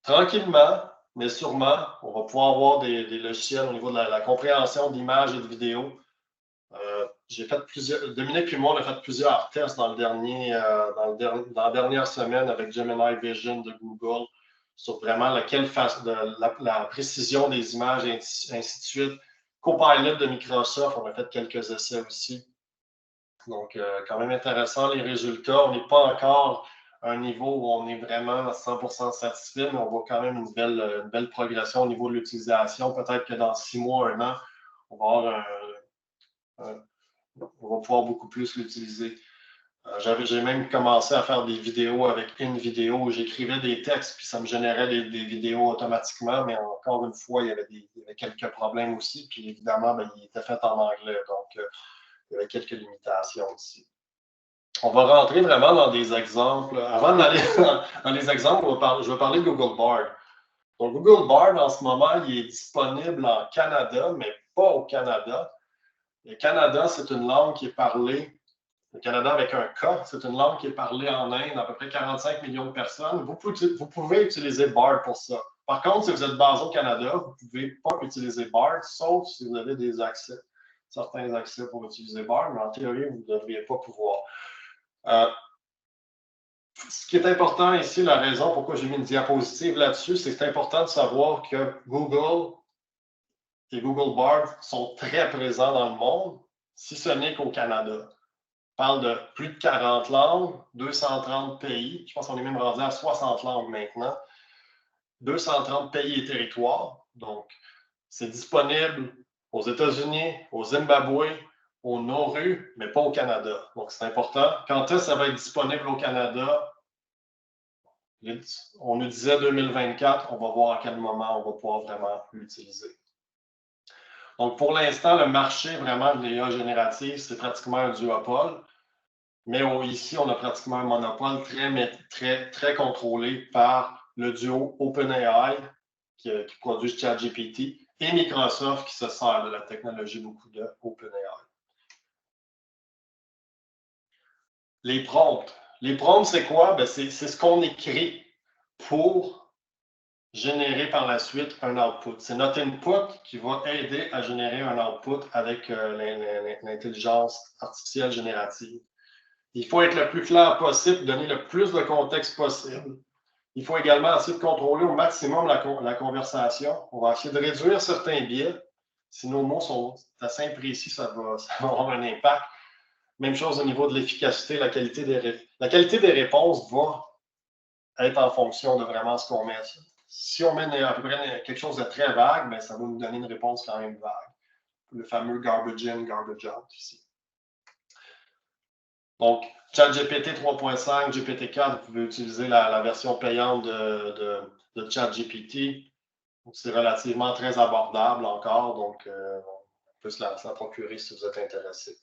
Tranquillement, mais sûrement, on va pouvoir avoir des logiciels au niveau de la compréhension d'images et de vidéos. Dominique et moi, on a fait plusieurs tests dans la dernière semaine avec Gemini Vision de Google sur vraiment la précision des images et ainsi de suite. Copilot de Microsoft, on a fait quelques essais aussi. Donc, quand même intéressant les résultats. On n'est pas encore à un niveau où on est vraiment à 100% satisfait, mais on voit quand même une belle progression au niveau de l'utilisation. Peut-être que dans 6 mois, 1 an, on va pouvoir beaucoup plus l'utiliser. J'ai même commencé à faire des vidéos avec InVideo où j'écrivais des textes, puis ça me générait des vidéos automatiquement, mais encore une fois, il y avait quelques problèmes aussi, puis évidemment, il était fait en anglais, donc il y avait quelques limitations aussi. On va rentrer vraiment dans des exemples. Avant d'aller dans les exemples, je vais parler de Google Bard. Donc, Google Bard, en ce moment, il est disponible en Canada, mais pas au Canada. Le Canada, c'est une langue qui est parlée. Le Canada avec un K, c'est une langue qui est parlée en Inde, à peu près 45 millions de personnes. Vous pouvez utiliser Bard pour ça. Par contre, si vous êtes basé au Canada, vous ne pouvez pas utiliser Bard, sauf si vous avez certains accès pour utiliser Bard, mais en théorie, vous ne devriez pas pouvoir. Ce qui est important ici, la raison pourquoi j'ai mis une diapositive là-dessus, c'est que c'est important de savoir que Google et Google Bard sont très présents dans le monde, si ce n'est qu'au Canada. On parle de plus de 40 langues, 230 pays. Je pense qu'on est même rendu à 60 langues maintenant. 230 pays et territoires. Donc, c'est disponible aux États-Unis, au Zimbabwe, au Nauru, mais pas au Canada. Donc, c'est important. Quand est-ce que ça va être disponible au Canada? On nous disait 2024. On va voir à quel moment on va pouvoir vraiment l'utiliser. Donc, pour l'instant, le marché vraiment de l'IA générative, c'est pratiquement un duopole. Mais ici, on a pratiquement un monopole très contrôlé par le duo OpenAI qui produit ChatGPT et Microsoft qui se sert de la technologie beaucoup de OpenAI. Les prompts. Les prompts, c'est quoi? C'est ce qu'on écrit pour générer par la suite un output. C'est notre input qui va aider à générer un output avec l'intelligence artificielle générative. Il faut être le plus clair possible, donner le plus de contexte possible. Il faut également essayer de contrôler au maximum la conversation. On va essayer de réduire certains biais. Si nos mots sont assez imprécis, ça va avoir un impact. Même chose au niveau de l'efficacité, la qualité des réponses va être en fonction de vraiment ce qu'on met. Si on met à peu près quelque chose de très vague, ça va nous donner une réponse quand même vague. Le fameux garbage in, garbage out ici. Donc, ChatGPT 3.5, GPT-4, vous pouvez utiliser la version payante de ChatGPT. C'est relativement très abordable encore, donc on peut se la procurer si vous êtes intéressé.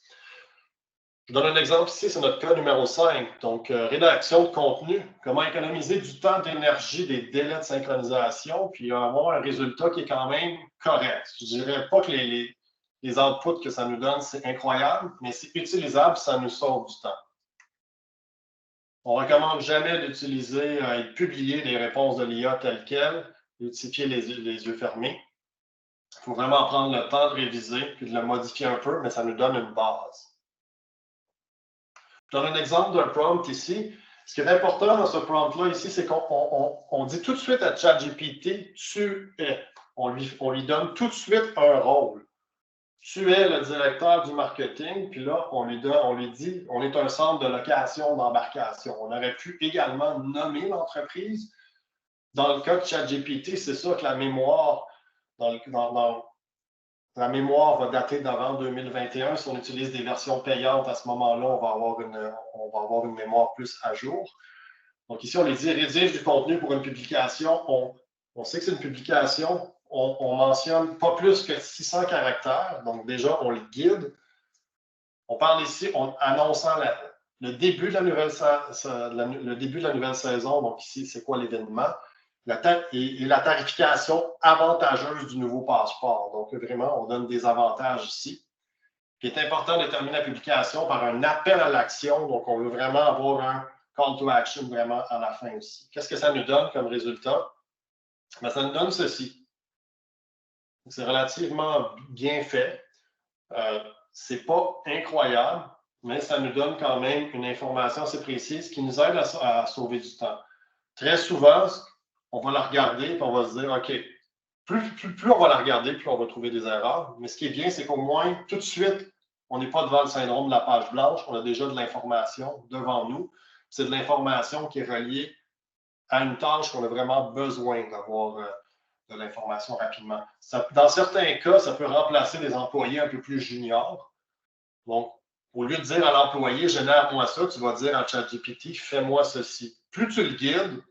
Je donne un exemple ici, c'est notre cas numéro 5. Donc, rédaction de contenu, comment économiser du temps, d'énergie, des délais de synchronisation, puis avoir un résultat qui est quand même correct. Je ne dirais pas que les outputs que ça nous donne, c'est incroyable, mais c'est utilisable, ça nous sauve du temps. On ne recommande jamais d'utiliser et de publier les réponses de l'IA telles quelles, d'utiliser les yeux fermés. Il faut vraiment prendre le temps de réviser puis de le modifier un peu, mais ça nous donne une base. Je donne un exemple d'un prompt ici. Ce qui est important dans ce prompt-là ici, c'est qu'on dit tout de suite à ChatGPT, tu es. On lui donne tout de suite un rôle. Tu es le directeur du marketing, puis là, on lui dit, on est un centre de location d'embarcation. On aurait pu également nommer l'entreprise. Dans le cas de ChatGPT, c'est sûr que la mémoire, la mémoire va dater d'avant 2021. Si on utilise des versions payantes, à ce moment-là, on va avoir une mémoire plus à jour. Donc ici, on lui dit rédige du contenu pour une publication. On sait que c'est une publication. On mentionne pas plus que 600 caractères. Donc déjà, on le guide. On parle ici en annonçant le début de la nouvelle saison. Donc ici, c'est quoi l'événement? Et la tarification avantageuse du nouveau passeport. Donc vraiment, on donne des avantages ici. Il est important de terminer la publication par un appel à l'action. Donc on veut vraiment avoir un call to action vraiment à la fin aussi. Qu'est-ce que ça nous donne comme résultat? Ça nous donne ceci. C'est relativement bien fait. C'est pas incroyable, mais ça nous donne quand même une information assez précise qui nous aide à sauver du temps. Très souvent, on va la regarder et on va se dire, OK, plus on va la regarder, plus on va trouver des erreurs. Mais ce qui est bien, c'est qu'au moins, tout de suite, on n'est pas devant le syndrome de la page blanche. On a déjà de l'information devant nous. C'est de l'information qui est reliée à une tâche qu'on a vraiment besoin d'avoir de l'information rapidement. Dans certains cas, ça peut remplacer des employés un peu plus juniors. Donc, au lieu de dire à l'employé, génère-moi ça, tu vas dire à ChatGPT, fais-moi ceci. Plus tu le guides,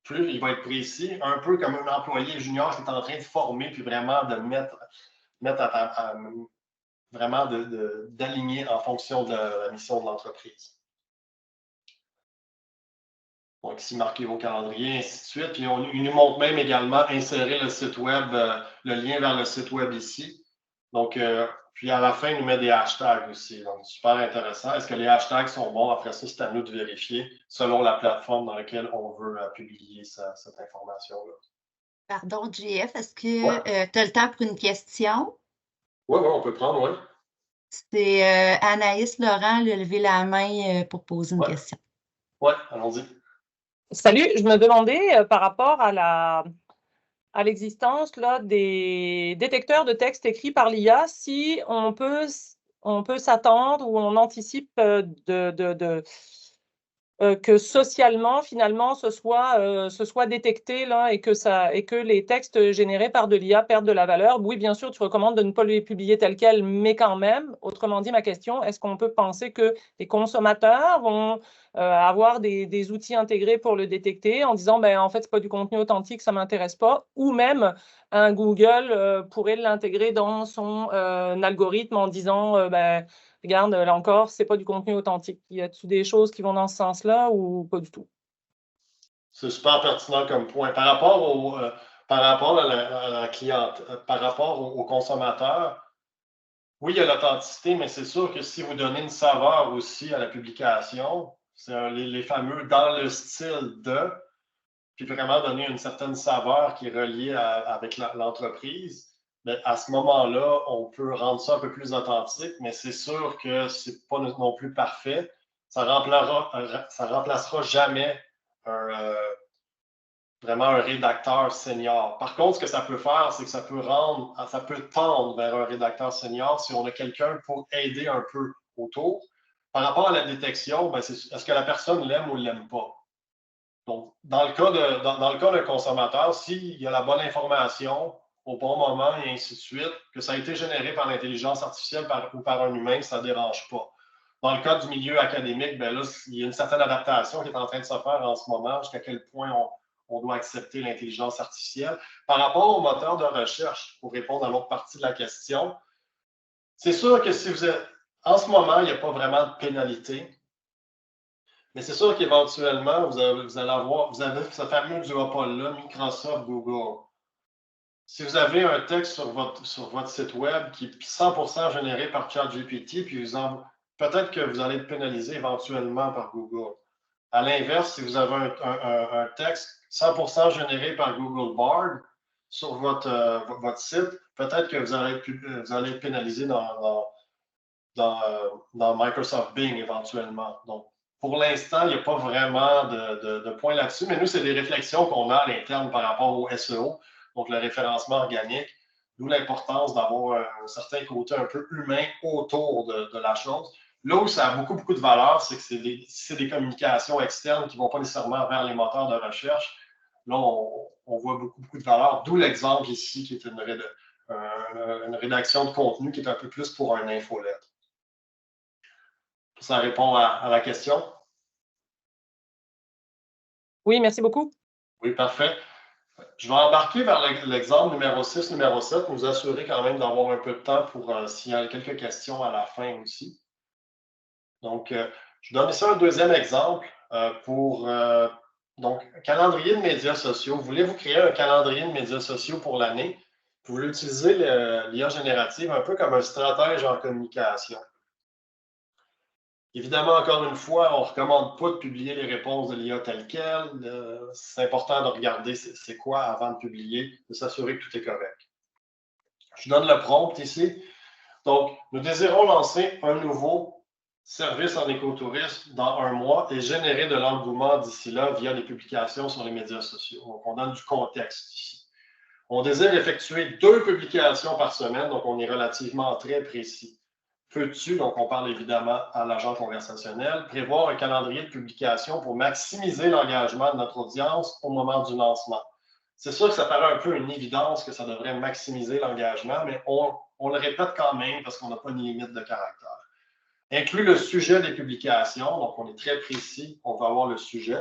plus il va être précis, un peu comme un employé junior qui est en train de former, puis vraiment de mettre vraiment d'aligner en fonction de la mission de l'entreprise. Donc, ici, marquez vos calendriers, ainsi de suite. Puis, il nous montre même également insérer le site web, le lien vers le site web ici. Donc, puis à la fin, il nous met des hashtags aussi. Donc, super intéressant. Est-ce que les hashtags sont bons? Après ça, c'est à nous de vérifier selon la plateforme dans laquelle on veut publier cette information-là. Pardon, JF, est-ce que tu as le temps pour une question? Oui, on peut prendre, oui. C'est Anaïs Laurent, qui a levé la main pour poser une question. Oui, allons-y. Salut, je me demandais par rapport à l'existence des détecteurs de texte écrits par l'IA, si on peut s'attendre ou on anticipe que socialement, finalement, ce soit détecté là, et que les textes générés par de l'IA perdent de la valeur. Oui, bien sûr, tu recommandes de ne pas les publier tels quels, mais quand même, autrement dit, ma question, est-ce qu'on peut penser que les consommateurs vont avoir des outils intégrés pour le détecter en disant, ben, en fait, ce n'est pas du contenu authentique, ça ne m'intéresse pas, ou même un Google pourrait l'intégrer dans son algorithme en disant, ben, regarde, là encore, ce n'est pas du contenu authentique. Y a-t-il des choses qui vont dans ce sens-là ou pas du tout? C'est super pertinent comme point. Par rapport à la cliente, par rapport aux consommateurs, oui, il y a l'authenticité, mais c'est sûr que si vous donnez une saveur aussi à la publication, c'est les fameux dans le style de, puis vraiment donner une certaine saveur qui est reliée avec l'entreprise, mais à ce moment-là, on peut rendre ça un peu plus authentique, mais c'est sûr que ce n'est pas non plus parfait. Ça remplacera jamais vraiment un rédacteur senior. Par contre, ce que ça peut faire, c'est que ça peut tendre vers un rédacteur senior si on a quelqu'un pour aider un peu autour. Par rapport à la détection, est-ce que la personne l'aime ou ne l'aime pas? Donc, dans le cas d'un consommateur, s'il y a la bonne information au bon moment et ainsi de suite, que ça a été généré par l'intelligence artificielle ou par un humain, ça ne dérange pas. Dans le cas du milieu académique, là, il y a une certaine adaptation qui est en train de se faire en ce moment, jusqu'à quel point on doit accepter l'intelligence artificielle. Par rapport au moteur de recherche, pour répondre à l'autre partie de la question, c'est sûr que si vous êtes... En ce moment, il n'y a pas vraiment de pénalité. Mais c'est sûr qu'éventuellement, vous avez ce fameux duopole-là, Microsoft, Google. Si vous avez un texte sur votre site web qui est 100% généré par ChatGPT, puis peut-être que vous allez être pénalisé éventuellement par Google. À l'inverse, si vous avez un texte 100% généré par Google Bard sur votre site, peut-être que vous allez être pénalisé dans Microsoft Bing éventuellement. Donc, pour l'instant, il n'y a pas vraiment de point là-dessus, mais nous, c'est des réflexions qu'on a à l'interne par rapport au SEO, donc le référencement organique, d'où l'importance d'avoir un certain côté un peu humain autour de la chose. Là où ça a beaucoup de valeur, c'est que c'est des communications externes qui ne vont pas nécessairement vers les moteurs de recherche. Là, on voit beaucoup de valeur, d'où l'exemple ici qui est une rédaction de contenu qui est un peu plus pour un infolette. Ça répond à la question? Oui, merci beaucoup. Oui, parfait. Je vais embarquer vers l'exemple numéro 6, numéro 7, nous assurer quand même d'avoir un peu de temps pour s'il y a quelques questions à la fin aussi. Donc, je donne ici un deuxième exemple donc, calendrier de médias sociaux. Voulez-vous créer un calendrier de médias sociaux pour l'année? Vous voulez utiliser l'IA générative un peu comme un stratège en communication. Évidemment, encore une fois, on ne recommande pas de publier les réponses de l'IA telles quelles. C'est important de regarder c'est quoi avant de publier, de s'assurer que tout est correct. Je donne le prompt ici. Donc, nous désirons lancer un nouveau service en écotourisme dans 1 mois et générer de l'engouement d'ici là via les publications sur les médias sociaux. Donc, on donne du contexte ici. On désire effectuer 2 publications par semaine, donc on est relativement très précis. Peux-tu, donc on parle évidemment à l'agent conversationnel, prévoir un calendrier de publication pour maximiser l'engagement de notre audience au moment du lancement? C'est sûr que ça paraît un peu une évidence que ça devrait maximiser l'engagement, mais on le répète quand même parce qu'on n'a pas de limite de caractère. Inclut le sujet des publications, donc on est très précis, on va avoir le sujet.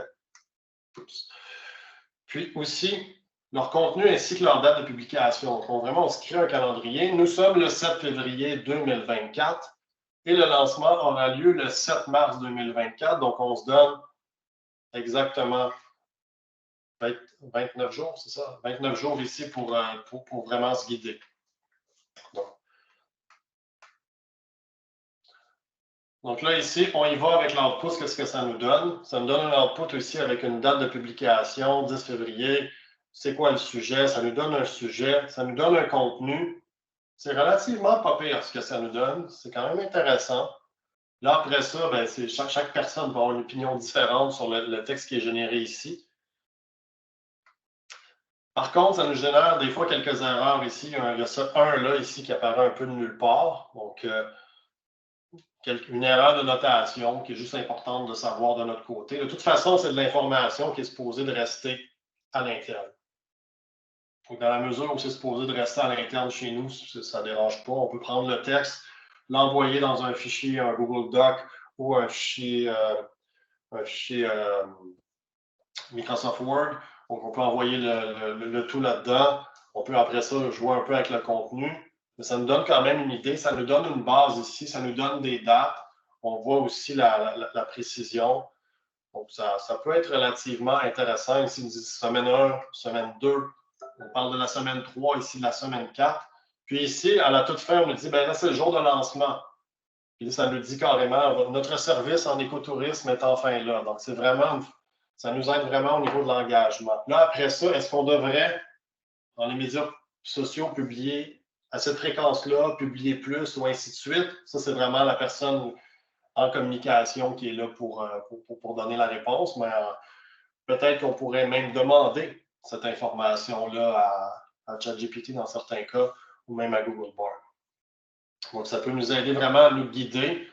Puis aussi, leur contenu ainsi que leur date de publication. Donc, vraiment, on se crée un calendrier. Nous sommes le 7 février 2024 et le lancement aura lieu le 7 mars 2024. Donc, on se donne exactement 29 jours, c'est ça? 29 jours ici pour vraiment se guider. Donc là, ici, on y va avec l'output. Qu'est-ce que ça nous donne? Ça nous donne un output aussi avec une date de publication, 10 février. C'est quoi le sujet? Ça nous donne un sujet, ça nous donne un contenu. C'est relativement pas pire ce que ça nous donne. C'est quand même intéressant. Là, après ça, ben, chaque personne va avoir une opinion différente sur le texte qui est généré ici. Par contre, ça nous génère des fois quelques erreurs ici. Il y a ça 1 là, ici, qui apparaît un peu de nulle part. Donc, une erreur de notation qui est juste importante de savoir de notre côté. De toute façon, c'est de l'information qui est supposée de rester à l'interne. Dans la mesure où c'est supposé de rester à l'interne chez nous, ça ne dérange pas. On peut prendre le texte, l'envoyer dans un fichier, un Google Doc ou un fichier Microsoft Word. Donc, on peut envoyer le tout là-dedans. On peut après ça jouer un peu avec le contenu. Mais ça nous donne quand même une idée. Ça nous donne une base ici. Ça nous donne des dates. On voit aussi la précision. Donc, ça peut être relativement intéressant. Ici, on dit semaine 1, semaine 2. On parle de la semaine 3, ici de la semaine 4. Puis ici, à la toute fin, on nous dit, ben là, c'est le jour de lancement. Puis là, ça nous dit carrément, notre service en écotourisme est enfin là. Donc, c'est vraiment, ça nous aide vraiment au niveau de l'engagement. Là, après ça, est-ce qu'on devrait, dans les médias sociaux, publier à cette fréquence-là, publier plus ou ainsi de suite? Ça, c'est vraiment la personne en communication qui est là pour donner la réponse. Mais peut-être qu'on pourrait même demander cette information-là à ChatGPT dans certains cas ou même à Google Board. Donc, ça peut nous aider vraiment à nous guider,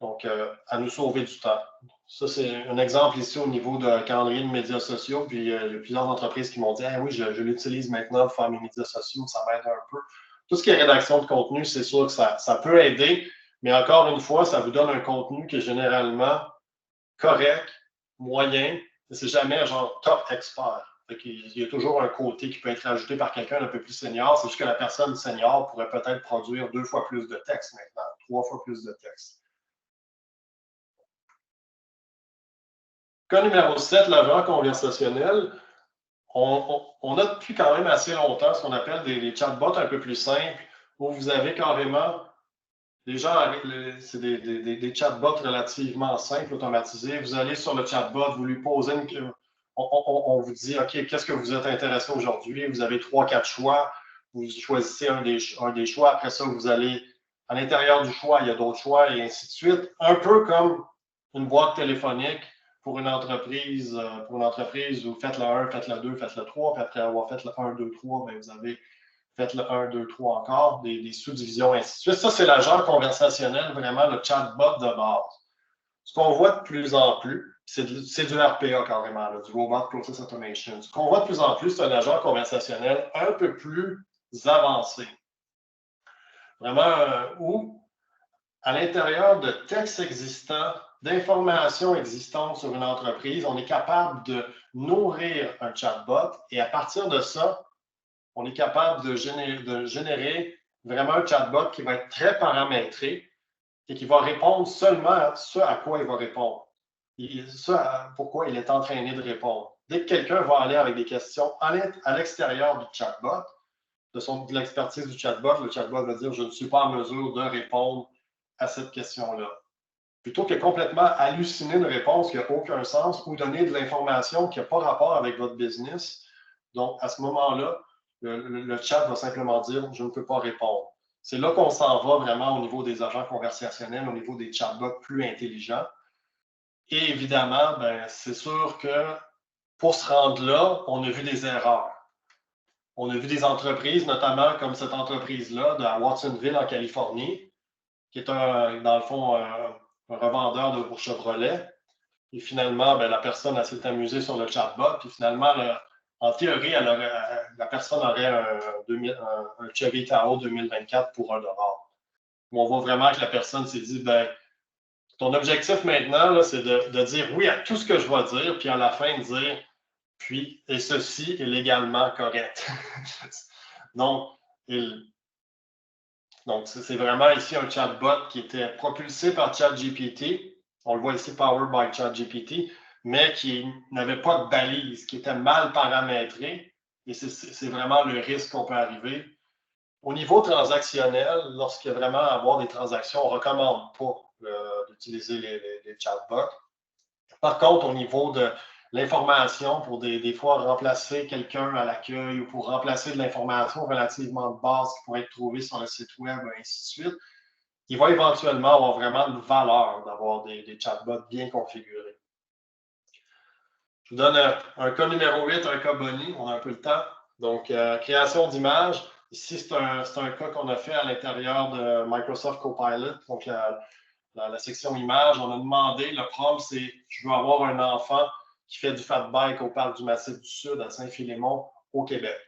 donc à nous sauver du temps. Ça, c'est un exemple ici au niveau de calendrier de médias sociaux. Puis, il y a plusieurs entreprises qui m'ont dit oui, je l'utilise maintenant pour faire mes médias sociaux, ça m'aide un peu. Tout ce qui est rédaction de contenu, c'est sûr que ça peut aider, mais encore une fois, ça vous donne un contenu qui est généralement correct, moyen, et c'est jamais genre top expert. Il y a toujours un côté qui peut être ajouté par quelqu'un d'un peu plus senior. C'est juste que la personne senior pourrait peut-être produire 2 fois plus de texte maintenant, 3 fois plus de texte. Cas numéro 7, l'agent conversationnel. On a depuis quand même assez longtemps ce qu'on appelle des chatbots un peu plus simples, où vous avez carrément des gens, c'est des chatbots relativement simples, automatisés. Vous allez sur le chatbot, vous lui posez on vous dit, OK, qu'est-ce que vous êtes intéressé aujourd'hui? Vous avez 3-4 choix. Vous choisissez un des choix. Après ça, vous allez à l'intérieur du choix, il y a d'autres choix et ainsi de suite. Un peu comme une boîte téléphonique pour une entreprise, vous faites le 1, faites le 2, faites le 3, puis après avoir fait le 1, 2, 3, bien, vous avez fait le 1, 2, 3 encore, des sous-divisions, ainsi de suite. Ça, c'est l'agent conversationnel, vraiment le chatbot de base. Ce qu'on voit de plus en plus, c'est du RPA carrément, là, du Robot Process Automation. Ce qu'on voit de plus en plus, c'est un agent conversationnel un peu plus avancé. Vraiment, où, à l'intérieur de textes existants, d'informations existantes sur une entreprise, on est capable de nourrir un chatbot et à partir de ça, on est capable de générer vraiment un chatbot qui va être très paramétré et qui va répondre seulement à ce à quoi il va répondre. Pourquoi il est entraîné de répondre. Dès que quelqu'un va aller avec des questions à l'extérieur du chatbot, de l'expertise du chatbot, le chatbot va dire « je ne suis pas en mesure de répondre à cette question-là ». Plutôt que complètement halluciner une réponse qui n'a aucun sens ou donner de l'information qui n'a pas rapport avec votre business. Donc, à ce moment-là, le chat va simplement dire « je ne peux pas répondre ». C'est là qu'on s'en va vraiment au niveau des agents conversationnels, au niveau des chatbots plus intelligents. Et évidemment, ben, c'est sûr que pour se rendre là, on a vu des erreurs. On a vu des entreprises, notamment comme cette entreprise-là de Watsonville en Californie, qui est dans le fond un revendeur pour Chevrolet. Et finalement, ben, la personne s'est amusée sur le chatbot. Puis finalement, en théorie, la personne aurait un Chevy Tahoe 2024 pour $1. On voit vraiment que la personne s'est dit, ben, ton objectif maintenant, c'est de dire oui à tout ce que je vais dire, puis à la fin de dire, puis, et ceci est légalement correct. Donc, c'est vraiment ici un chatbot qui était propulsé par ChatGPT. On le voit ici, Powered by ChatGPT, mais qui n'avait pas de balise, qui était mal paramétré. Et c'est vraiment le risque qu'on peut arriver. Au niveau transactionnel, lorsqu'il y a vraiment à avoir des transactions, on ne recommande pas d'utiliser les chatbots. Par contre, au niveau de l'information, pour des fois remplacer quelqu'un à l'accueil ou pour remplacer de l'information relativement de base qui pourrait être trouvée sur le site web, et ainsi de suite, il va éventuellement avoir vraiment une valeur d'avoir des chatbots bien configurés. Je vous donne un cas numéro 8, un cas boni, on a un peu le temps. Donc, création d'images. Ici, c'est un cas qu'on a fait à l'intérieur de Microsoft Copilot, donc la section images. On a demandé, le prompt, c'est « Je veux avoir un enfant qui fait du fat bike au parc du Massif du Sud à Saint-Philémon, au Québec. »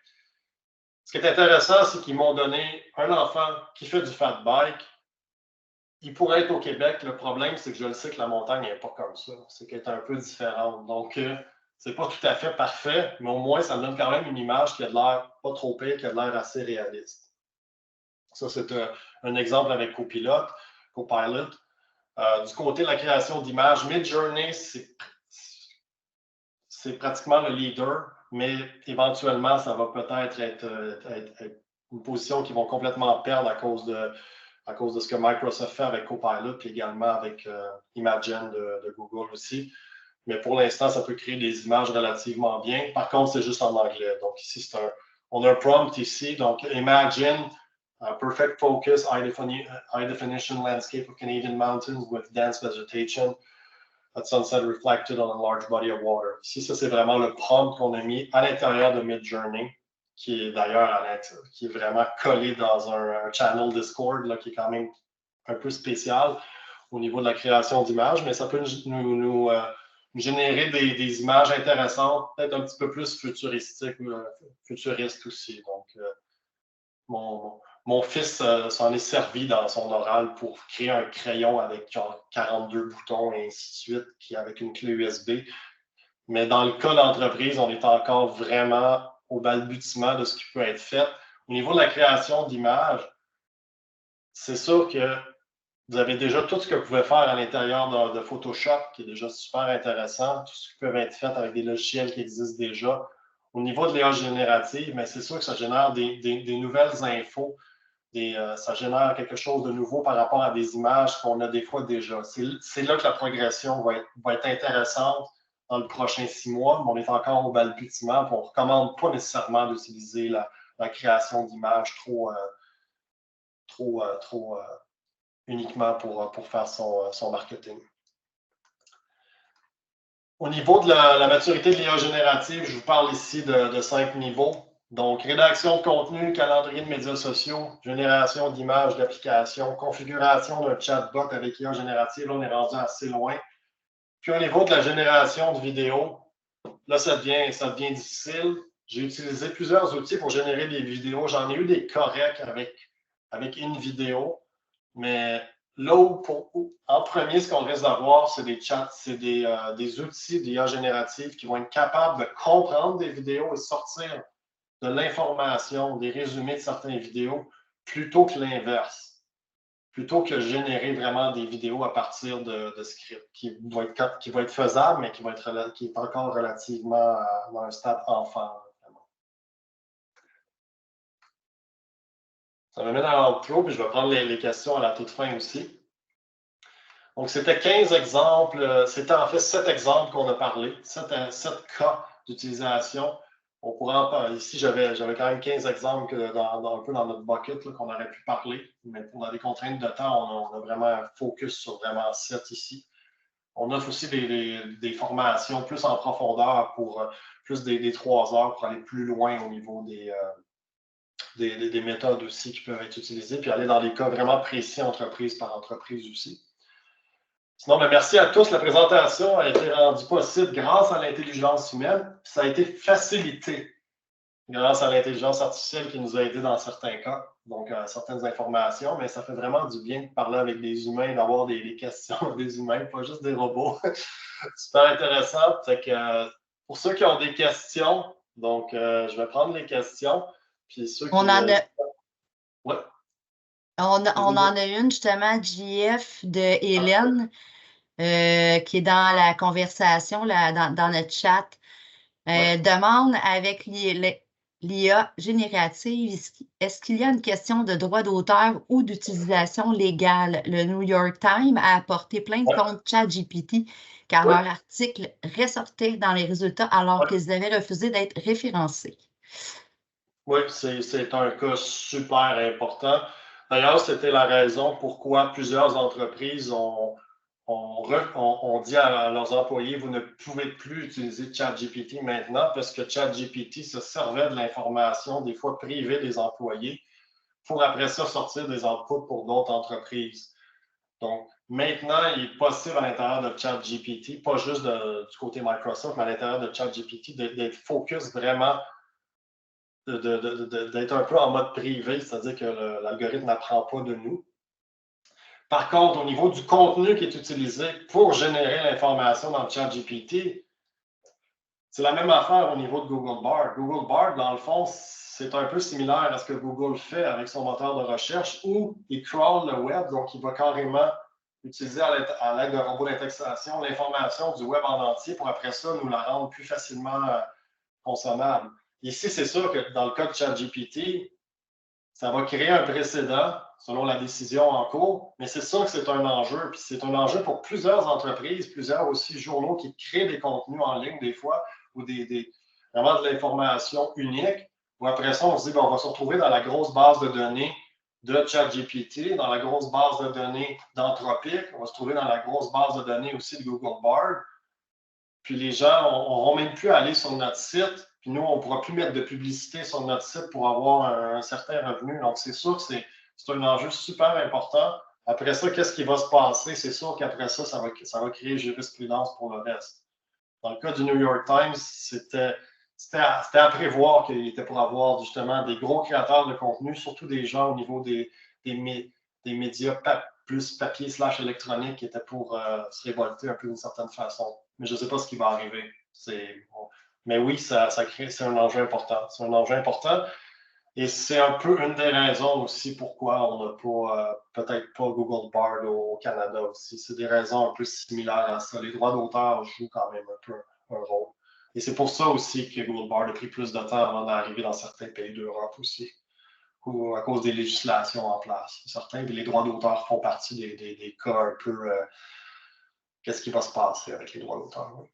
Ce qui est intéressant, c'est qu'ils m'ont donné un enfant qui fait du fat bike. Il pourrait être au Québec. Le problème, c'est que je le sais que la montagne n'est pas comme ça. C'est qu'elle est un peu différente. Donc, c'est pas tout à fait parfait, mais au moins, ça me donne quand même une image qui a de l'air pas trop pire, qui a de l'air assez réaliste. Ça, c'est un exemple avec Copilot. Du côté de la création d'images, Midjourney, c'est pratiquement le leader, mais éventuellement, ça va peut-être être une position qu'ils vont complètement perdre à cause de ce que Microsoft fait avec Copilot, puis également avec Imagen de Google aussi. Mais pour l'instant, ça peut créer des images relativement bien. Par contre, c'est juste en anglais. Donc ici, on a un prompt ici. Donc, Imagine perfect focus, high definition landscape of Canadian mountains with dense vegetation at sunset reflected on a large body of water. Ici, ça, c'est vraiment le prompt qu'on a mis à l'intérieur de Midjourney, qui est d'ailleurs qui est vraiment collé dans un channel Discord là, qui est quand même un peu spécial au niveau de la création d'images, mais ça peut nous générer des images intéressantes, peut-être un petit peu plus futuristes aussi. Donc, mon fils s'en est servi dans son oral pour créer un crayon avec genre 42 boutons et ainsi de suite, avec une clé USB. Mais dans le cas d'entreprise, on est encore vraiment au balbutiement de ce qui peut être fait. Au niveau de la création d'images, c'est sûr que vous avez déjà tout ce que vous pouvez faire à l'intérieur de Photoshop, qui est déjà super intéressant, tout ce qui peut être fait avec des logiciels qui existent déjà. Au niveau de l'IA générative, mais c'est sûr que ça génère des nouvelles infos, ça génère quelque chose de nouveau par rapport à des images qu'on a des fois déjà. C'est là que la progression va être intéressante dans le prochain 6 mois, mais on est encore au balbutiement, on ne recommande pas nécessairement d'utiliser la création d'images trop uniquement pour faire son marketing. Au niveau de la maturité de l'IA générative, je vous parle ici de 5 niveaux. Donc, rédaction de contenu, calendrier de médias sociaux, génération d'images, d'applications, configuration d'un chatbot avec IA générative. Là, on est rendu assez loin. Puis, au niveau de la génération de vidéos, là, ça devient difficile. J'ai utilisé plusieurs outils pour générer des vidéos. J'en ai eu des corrects avec une vidéo. Mais là en premier, ce qu'on risque d'avoir, c'est des chats, c'est des outils d'IA générative qui vont être capables de comprendre des vidéos et sortir de l'information, des résumés de certaines vidéos, plutôt que l'inverse. Plutôt que générer vraiment des vidéos à partir de scripts qui vont être faisables, mais qui est encore relativement dans un stade enfant. Ça me met dans l'outro, puis je vais prendre les questions à la toute fin aussi. Donc, c'était 15 exemples. C'était en fait 7 exemples qu'on a parlé, 7 cas d'utilisation. On pourrait en parler. Ici, j'avais quand même 15 exemples un peu dans notre bucket qu'on aurait pu parler. Mais pour des contraintes de temps, on a vraiment un focus sur vraiment 7 ici. On offre aussi des formations plus en profondeur pour plus des 3 heures pour aller plus loin au niveau des méthodes aussi qui peuvent être utilisées, puis aller dans des cas vraiment précis, entreprise par entreprise aussi. Sinon, merci à tous. La présentation a été rendue possible grâce à l'intelligence humaine. Ça a été facilité grâce à l'intelligence artificielle qui nous a aidés dans certains cas, donc certaines informations, mais ça fait vraiment du bien de parler avec des humains, d'avoir des questions des humains, pas juste des robots. Super intéressant. Fait que, pour ceux qui ont des questions, donc je vais prendre les questions. Puis ceux qui, On en a... Ouais. On en a une justement, JF de Hélène, qui est dans la conversation, là, dans notre chat. Demande avec l'IA générative, est-ce qu'il y a une question de droit d'auteur ou d'utilisation légale? Le New York Times a apporté plainte contre ChatGPT car leur article ressortait dans les résultats alors qu'ils avaient refusé d'être référencés. Oui, c'est un cas super important. D'ailleurs, c'était la raison pourquoi plusieurs entreprises ont dit à leurs employés, vous ne pouvez plus utiliser ChatGPT maintenant parce que ChatGPT se servait de l'information, des fois privée des employés, pour après ça sortir des outputs pour d'autres entreprises. Donc, maintenant, il est possible à l'intérieur de ChatGPT, pas juste du côté Microsoft, mais à l'intérieur de ChatGPT, d'être focus vraiment, d'être un peu en mode privé, c'est-à-dire que l'algorithme n'apprend pas de nous. Par contre, au niveau du contenu qui est utilisé pour générer l'information dans le ChatGPT, c'est la même affaire au niveau de Google Bard. Google Bard, dans le fond, c'est un peu similaire à ce que Google fait avec son moteur de recherche où il crawl le web, donc il va carrément utiliser à l'aide d'un robot d'indexation l'information du web en entier pour après ça nous la rendre plus facilement consommable. Ici, c'est sûr que dans le cas de ChatGPT, ça va créer un précédent selon la décision en cours, mais c'est sûr que c'est un enjeu. Puis c'est un enjeu pour plusieurs entreprises, plusieurs aussi journaux qui créent des contenus en ligne des fois, ou vraiment de l'information unique, où après ça, on se dit, on va se retrouver dans la grosse base de données de ChatGPT, dans la grosse base de données d'Anthropic, on va se trouver dans la grosse base de données aussi de Google Bard. Puis les gens n'auront même plus à aller sur notre site, puis nous, on ne pourra plus mettre de publicité sur notre site pour avoir un certain revenu. Donc, c'est sûr que c'est un enjeu super important. Après ça, qu'est-ce qui va se passer? C'est sûr qu'après ça, ça va créer jurisprudence pour le reste. Dans le cas du New York Times, c'était à prévoir qu'il était pour avoir justement des gros créateurs de contenu, surtout des gens au niveau des médias plus papier / électronique qui étaient pour se révolter un peu d'une certaine façon. Mais je ne sais pas ce qui va arriver. Bon. Mais oui, c'est un enjeu important. C'est un enjeu important. Et c'est un peu une des raisons aussi pourquoi on n'a pas, peut-être pas Google Bard au Canada aussi. C'est des raisons un peu similaires à ça. Les droits d'auteur jouent quand même un peu un rôle. Et c'est pour ça aussi que Google Bard a pris plus de temps avant d'arriver dans certains pays d'Europe aussi, ou à cause des législations en place. Certains, les droits d'auteur font partie des cas un peu... qu'est-ce qui va se passer avec les droits d'auteur? Oui.